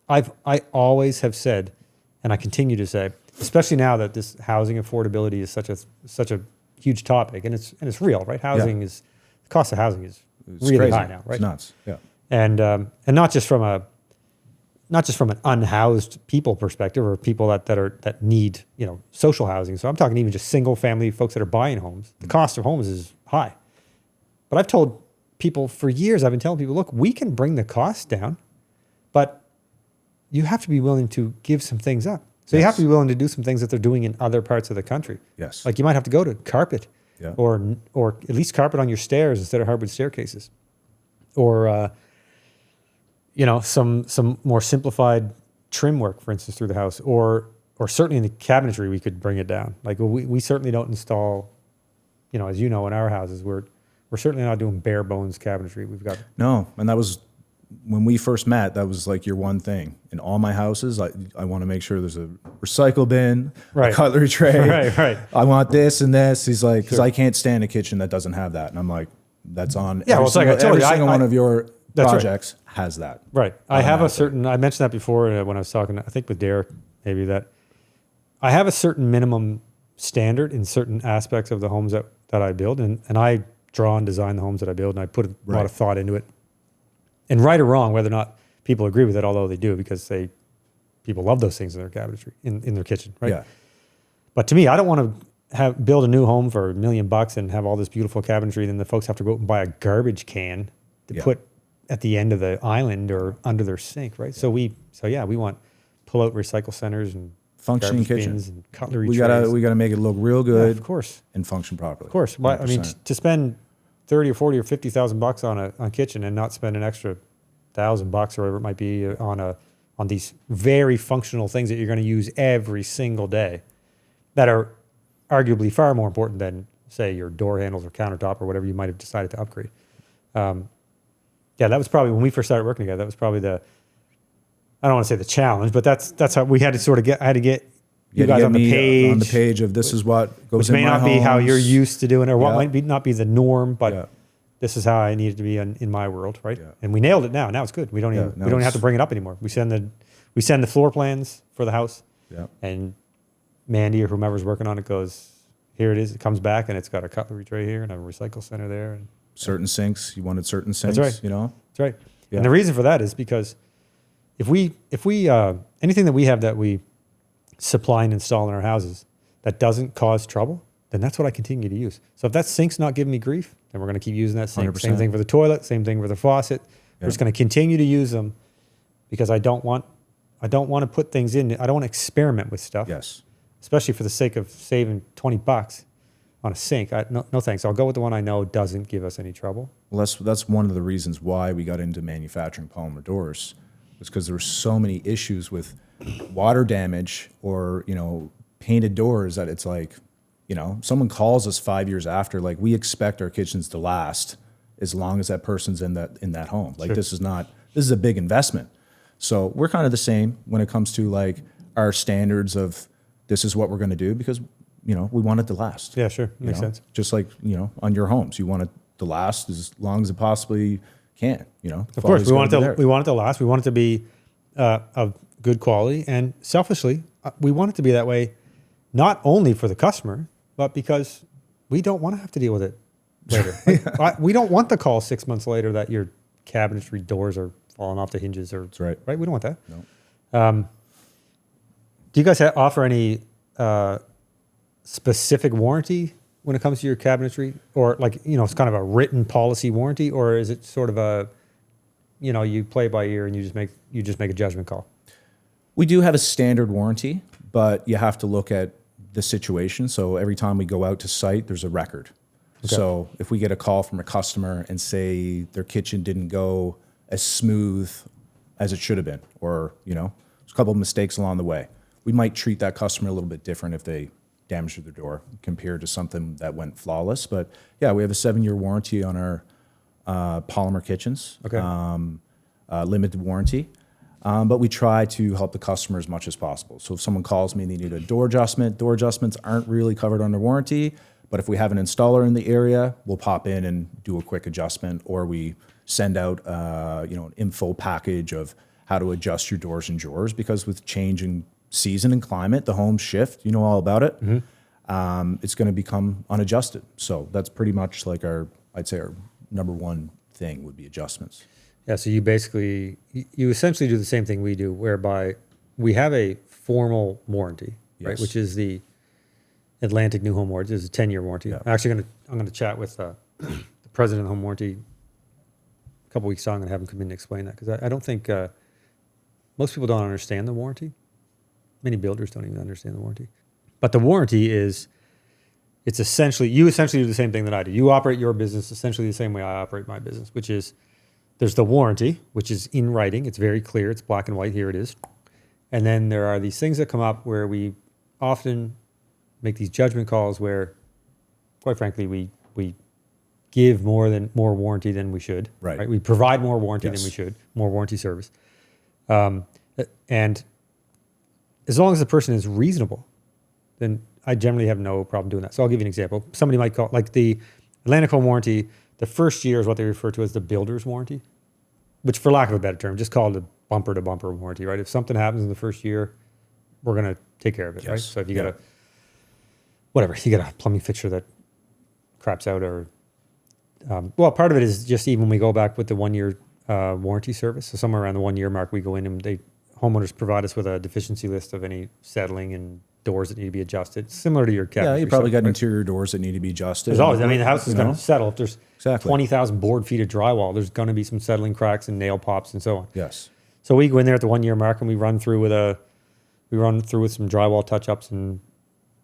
I always have said, and I continue to say, especially now that this housing affordability is such a huge topic, and it's real, right? Housing is, the cost of housing is It's really crazy. high now, right? It's nuts. Yeah. And not just from an unhoused people perspective, or people that need, you know, social housing. So I'm talking even just single family folks that are buying homes. The cost of homes is high. But I've told people for years, I've been telling people, look, we can bring the cost down, but you have to be willing to give some things up. So you have to be willing to do some things that they're doing in other parts of the country. Yes. Like you might have to go to carpet, Yeah. or at least carpet on your stairs instead of hardwood staircases, or you know, some more simplified trim work, for instance, through the house, or certainly in the cabinetry, we could bring it down. Like we certainly don't install, you know, as you know, in our houses, we're certainly not doing bare bones cabinetry. We've got No, and that was when we first met. That was like your one thing in all my houses. I want to make sure there's a recycle bin, Right. a cutlery tray. right. I want this and this. He's like, because Sure. I can't stand a kitchen that doesn't have that. And I'm like, that's on. Yeah, every well, it's like I single, told every you, single one of your That's right. projects has that. Right. I have a Automatically. certain, I mentioned that before when I was talking, I think with Derek, maybe, that I have a certain minimum standard in certain aspects of the homes that I build. And I draw and design the homes that I build, and I put a lot of thought into it. And right or wrong, whether or not people agree with it, although they do, because people love those things in their cabinetry, in their kitchen, right? Yeah. But to me, I don't want to build a new home for $1 million and have all this beautiful cabinetry, then the folks have to go out and buy a garbage can to put at the end of the island or under their sink, right? So we want pull-out recycle centers and Functioning garbage kitchen. bins and cutlery We trays. gotta make it look real Yeah, good of course, and function properly. of course. Why, I mean, 100%. to spend 30 or 40 or 50,000 bucks on a kitchen and not spend an extra $1,000 or whatever it might be on these very functional things that you're going to use every single day, that are arguably far more important than, say, your door handles or countertop or whatever you might have decided to upgrade. That was probably, when we first started working together, that was probably I don't want to say the challenge, but that's how we had to sort of I had to get you guys on the page. On the page of this is what goes which in may my not be how homes. you're used to doing it, or what Yeah. might not be the norm, but Yeah. this is how I need it to be in my world, right? Yeah. And we nailed it now. Now it's good. We don't Yeah, even now we don't have it's- to bring it up anymore. We send the floor plans for the house, Yeah. and Mandy or whomever's working on it goes, here it is. It comes back and it's got a cutlery tray here and a recycle center there, and Certain sinks. You wanted certain sinks. right. You know. that's right. Yeah. And the reason for that is because if we anything that we have that we supply and install in our houses that doesn't cause trouble, then that's what I continue to use. So if that sink's not giving me grief, then we're going to keep using that sink. 100%. Same thing for the toilet, same thing for the faucet. We're just going to continue to use them, because I don't want to put things in. I don't want to experiment with stuff, Yes. especially for the sake of saving $20. on a sink, no thanks. I'll go with the one I know doesn't give us any trouble. Well, that's one of the reasons why we got into manufacturing polymer doors, was because there were so many issues with water damage or, painted doors that it's like, someone calls us 5 years after, like, we expect our kitchens to last as long as that person's in that home. Like, Sure. this is a big investment. So we're kind of the same when it comes to like our standards of this is what we're going to do, because we want it to last. Yeah, sure. Makes sense. Just like, on your homes, you want it to last as long as it possibly can, Of course, we want it to last. We want it to be of good quality. And selfishly, we want it to be that way, not only for the customer, but because we don't want to have to deal with it later. Like, we don't want the call 6 months later that your cabinetry doors are falling off the hinges. That's right. Right? We don't want that. No. Do you guys offer any specific warranty when it comes to your cabinetry, or like, it's kind of a written policy warranty, or is it sort of a, you play by ear and you just make a judgment call? We do have a standard warranty, but you have to look at the situation. So every time we go out to site, there's a record. Okay. So if we get a call from a customer and say their kitchen didn't go as smooth as it should have been, or, there's a couple of mistakes along the way, we might treat that customer a little bit different if they damaged their door compared to something that went flawless. But yeah, we have a 7-year warranty on our polymer kitchens. Okay. Limited warranty. But we try to help the customer as much as possible. So if someone calls me and they need a door adjustments aren't really covered under warranty. But if we have an installer in the area, we'll pop in and do a quick adjustment, or we send out an info package of how to adjust your doors and drawers, because with changing season and climate, the homes shift, all about it. Mm-hmm. It's going to become unadjusted. So that's pretty much like I'd say our number one thing would be adjustments. Yeah, so you essentially do the same thing we do, whereby we have a formal warranty, Yes. right? Which is the Atlantic New Home Warranty. It's a 10-year warranty. Yeah. I'm going to chat with the president of Home Warranty a couple weeks on. I'm going to have him come in and explain that, because I don't think most people don't understand the warranty. Many builders don't even understand the warranty. But the warranty you essentially do the same thing that I do. You operate your business essentially the same way I operate my business, which is there's the warranty, which is in writing. It's very clear. It's black and white. Here it is. And then there are these things that come up where we often make these judgment calls where, quite frankly, we give more warranty than we should. Right. We provide more warranty Yes. than we should, more warranty service. And as long as the person is reasonable, then I generally have no problem doing that. So I'll give you an example. Somebody might call, like the Atlantic Home Warranty, the first year is what they refer to as the builder's warranty, which, for lack of a better term, just call it a bumper-to-bumper warranty, right? If something happens in the first year, we're going to take care of it, Yes. right? So if you got a plumbing fixture that craps out, or part of it is just even when we go back with the 1-year warranty service. So somewhere around the 1-year mark, we go in and homeowners provide us with a deficiency list of any settling and doors that need to be adjusted, similar to your cabinetry. Yeah, you probably stuff, got right? interior doors that need to be adjusted. There's always, the house is going to settle. If there's Exactly. 20,000 board feet of drywall, there's going to be some settling cracks and nail pops and so on. Yes. So we go in there at the 1-year mark and we run through with some drywall touch-ups and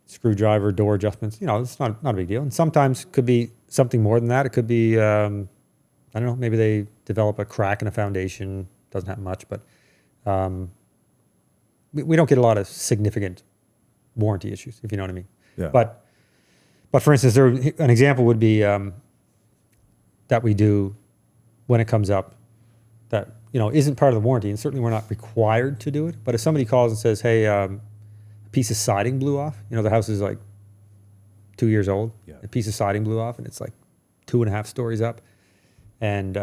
screwdriver door adjustments. It's not a big deal. And sometimes it could be something more than that. It could be, I don't know, maybe they develop a crack in a foundation. Doesn't happen much, but we don't get a lot of significant warranty issues, if you know what I mean. Yeah. But for instance, an example would be that we do when it comes up that isn't part of the warranty, and certainly we're not required to do it. But if somebody calls and says, "Hey, a piece of siding blew off," the house is like 2 years old. Yeah. A piece of siding blew off, and it's like 2.5 stories up, and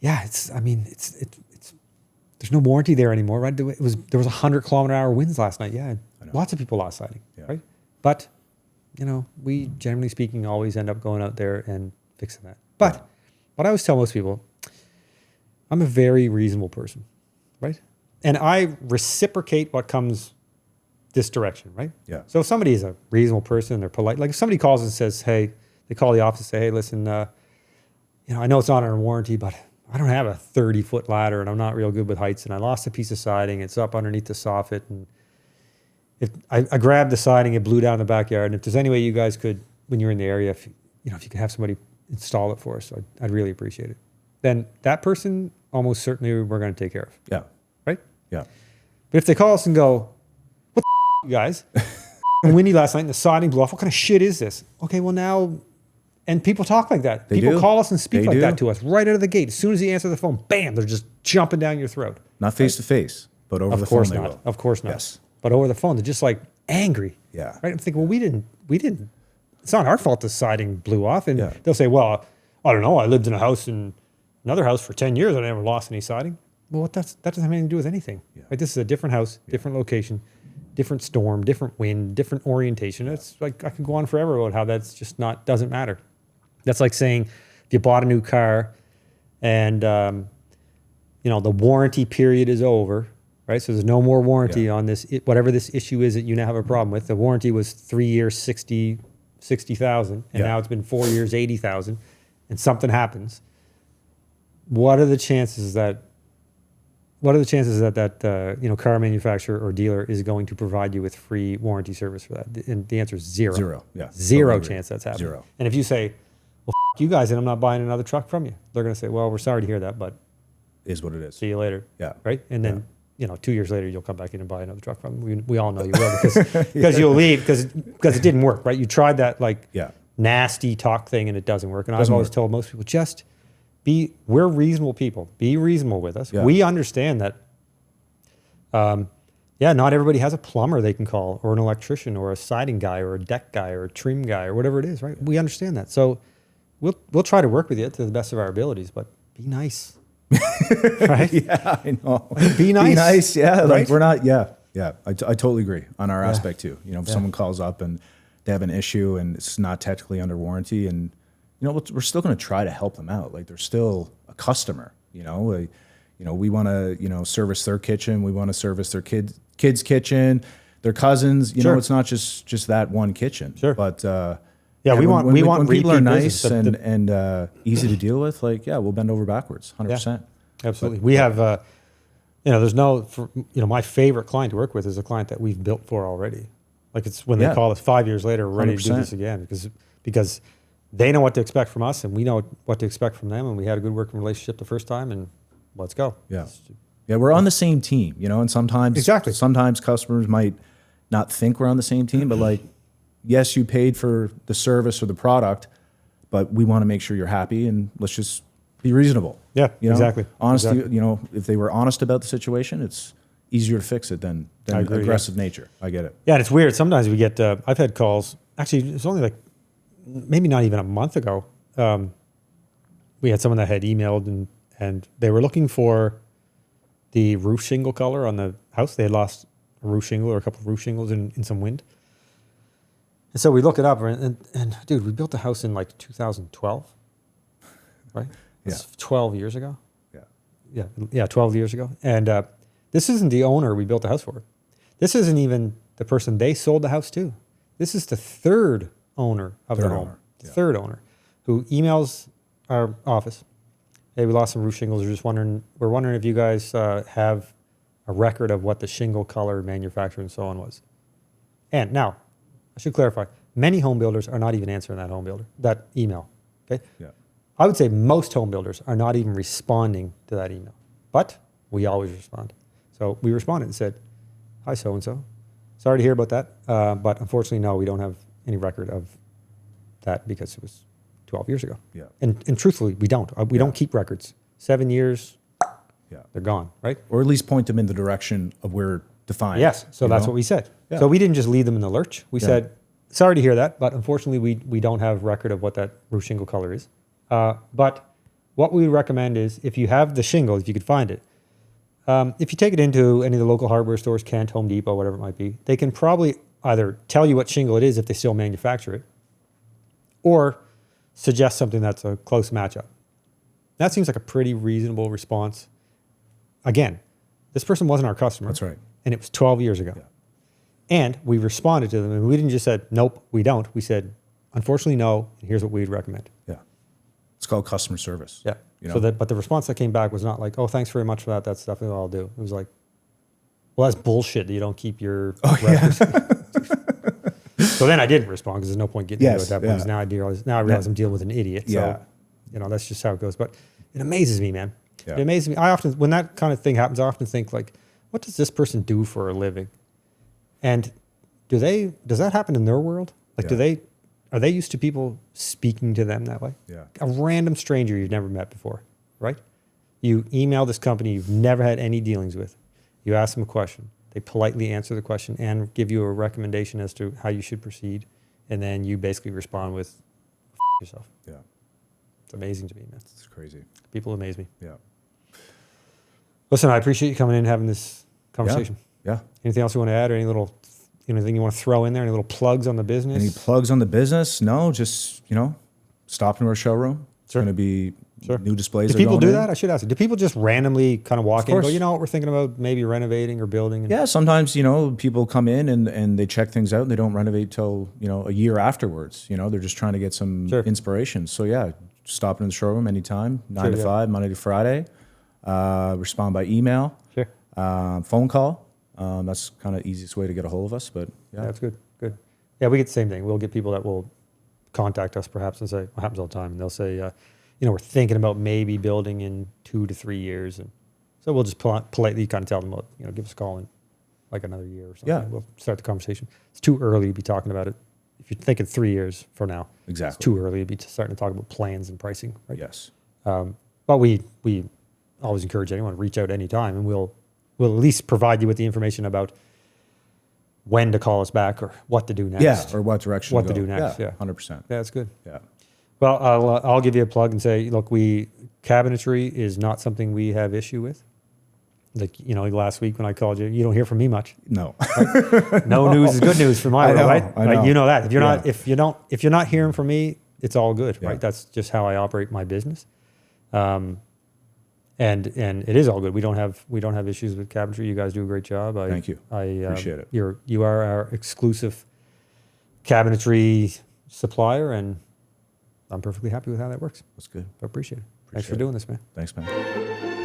it's there's no warranty there anymore, right? There was 100-kilometer-hour winds last night. Yeah, lots of people lost siding, Yeah. right? But we generally speaking always end up going out there and fixing that. But what I always tell most people, I'm a very reasonable person, right? And I reciprocate what comes this direction, right? Yeah. So if somebody is a reasonable person, they're polite. Like if somebody calls and says, "Hey," they call the office and say, "Hey, listen, I know it's not under warranty, but I don't have a 30-foot ladder and I'm not real good with heights and I lost a piece of siding. It's up underneath the soffit and I grabbed the siding, it blew down in the backyard, and if there's any way you guys could, when you're in the area, if you could have somebody install it for us, I'd really appreciate it. Then that person, almost certainly we're going to take care of. Yeah. Right? Yeah. But if they call us and go, what the you guys? Windy last night and the siding blew off. What kind of shit is this? Okay, well now, and people talk like that. People call us and speak like that to us right out of the gate. As soon as you answer the phone, bam, they're just jumping down your throat. Not face to face, but over the phone they will. Of course not. Yes. But over the phone, they're just like angry. Yeah. Right? I'm thinking, well, we didn't. It's not our fault the siding blew off. And they'll say, well, I don't know. I lived in another house for 10 years. I never lost any siding. Well, that doesn't have anything to do with anything. Yeah. Right? This is a different house, different location, different storm, different wind, different orientation. It's like, I could go on forever about how that's just doesn't matter. That's like saying if you bought a new car and, the warranty period is over, right? So there's no more warranty on this, whatever this issue is that you now have a problem with. The warranty was 3 years, 60,000, and now it's been 4 years, 80,000, and something happens. What are the chances that car manufacturer or dealer is going to provide you with free warranty service for that? And the answer is zero. Zero. Yeah. Zero chance that's happening. Zero. And if you say, well, you guys, and I'm not buying another truck from you, they're going to say, well, we're sorry to hear that, but is what it is. see you later. Yeah. Right. And then 2 years later, you'll come back in and buy another truck from them. We all know you will because you'll leave because it didn't work. Right. You tried that nasty talk thing and it doesn't work. And I've always told most people, we're reasonable people. Be reasonable with us. Yeah. We understand that, not everybody has a plumber they can call or an electrician or a siding guy or a deck guy or a trim guy or whatever it is, right? We understand that. So we'll try to work with you to the best of our abilities, but be nice. Right? Yeah, I know. Be nice. Be nice, yeah. Right? Like we're not, yeah. I totally agree on our aspect too. If someone calls up and they have an issue and it's not technically under warranty and we're still going to try to help them out. Like they're still a customer. We want to service their kitchen. We want to service their kids' kitchen, their cousins. It's not just that one kitchen. Sure. But we want when people are nice and easy to deal with. We'll bend over backwards, 100%. Yeah, absolutely. We have my favorite client to work with is a client that we've built for already. Like it's when they call us 5 years later, we're ready to do this again because they know what to expect from us, and we know what to expect from them, and we had a good working relationship the first time, and let's go. Yeah, we're on the same team, and sometimes customers might not think we're on the same team, but yes, you paid for the service or the product, but we want to make sure you're happy, and let's just be reasonable. Yeah, exactly. Honesty, if they were honest about the situation, it's easier to fix it than aggressive nature. I get it. Yeah, and it's weird. Sometimes we get, I've had calls, actually, it's only maybe not even a month ago, we had someone that had emailed and they were looking for the roof shingle color on the house. They had lost a roof shingle or a couple of roof shingles in some wind. And so we look it up and dude, we built the house in 2012, right? That's 12 years ago. Yeah, 12 years ago. And this isn't the owner we built the house for. This isn't even the person they sold the house to. This is the third owner of the home, third owner, who emails our office. Hey, we lost some roof shingles. We're wondering if you guys have a record of what the shingle color, manufacturer, and so on was. And now, I should clarify, many home builders are not even answering that email. Okay. Yeah. I would say most home builders are not even responding to that email, but we always respond. So we responded and said, "Hi, so and so. Sorry to hear about that, but unfortunately, no, we don't have any record of that because it was 12 years ago." Yeah. And truthfully, we don't. We don't keep records. 7 years, they're gone, right? Or at least point them in the direction of where to find. Yes, so that's what we said. Yeah. So we didn't just leave them in the lurch. We said, sorry to hear that, but unfortunately, we don't have record of what that roof shingle color is. But what we recommend is if you have the shingle, if you could find it, if you take it into any of the local hardware stores, Kent, Home Depot, whatever it might be, they can probably either tell you what shingle it is if they still manufacture it, or suggest something that's a close matchup. That seems like a pretty reasonable response. Again, this person wasn't our customer. That's right. And it was 12 years ago. Yeah. And we responded to them, and we didn't just say, nope, we don't. We said, unfortunately, no, and here's what we'd recommend. Yeah. It's called customer service. Yeah. But the response that came back was not like, oh, thanks very much for that. That's definitely what I'll do. It was like, well, that's bullshit that you don't keep your records. So then I didn't respond because there's no point getting into it at that point. 'Cause now I realize I'm dealing with an idiot. So, that's just how it goes. But it amazes me, man. Yeah. It amazes me. I often, when that kind of thing happens, I often think like, what does this person do for a living? And does that happen in their world? Like, are they used to people speaking to them that way? Yeah. A random stranger you've never met before, right? You email this company you've never had any dealings with. You ask them a question. They politely answer the question and give you a recommendation as to how you should proceed. And then you basically respond with yourself. Yeah. It's amazing to me, man. It's crazy. People amaze me. Yeah. Listen, I appreciate you coming in and having this conversation. Yeah. Anything else you want to add, or anything you want to throw in there? Any little plugs on the business? Any plugs on the business? No, just, stop into our showroom. It's Sure. going to be Sure. new displays. Do people do that? I should ask you. Do people just randomly kind of walk in and go, course. you know what, we're thinking about maybe renovating or building? And Yeah, sometimes, people come in and they check things out and they don't renovate till, a year afterwards. They're just trying to get some Sure. inspiration. So yeah, stop in the showroom anytime, 9 to 5, Monday to Friday. Respond by email, Sure. phone call. That's kind of the easiest way to get a hold of us, but Yeah, that's good. Good. Yeah, we get the same thing. We'll get people that will contact us perhaps and say, it happens all the time. And they'll say, we're thinking about maybe building in 2 to 3 years. And so we'll just politely kind of tell them, well, give us a call in like another year or something. Yeah. We'll start the conversation. It's too early to be talking about it. If you're thinking 3 years from now, Exactly. it's too early to be starting to talk about plans and pricing, right? Yes. But we always encourage anyone to reach out anytime, and we'll at least provide you with the information about when to call us back or what to do next. Yeah, or what direction What to to go. do next, yeah. 100%. Yeah, that's good. Yeah. Well, I'll give you a plug and say, look, cabinetry is not something we have issue with. Like last week when I called you, you don't hear from me much. No. Right? No news is good news for my world, right? I know. Like, you know that. If you're not hearing from me, it's all good, right? That's just how I operate my business. And it is all good. We don't have issues with cabinetry. You guys do a great job. Thank you. I appreciate it. You are our exclusive cabinetry supplier, and I'm perfectly happy with how that works. That's good. I appreciate it. Thanks for doing this, man. Thanks, man.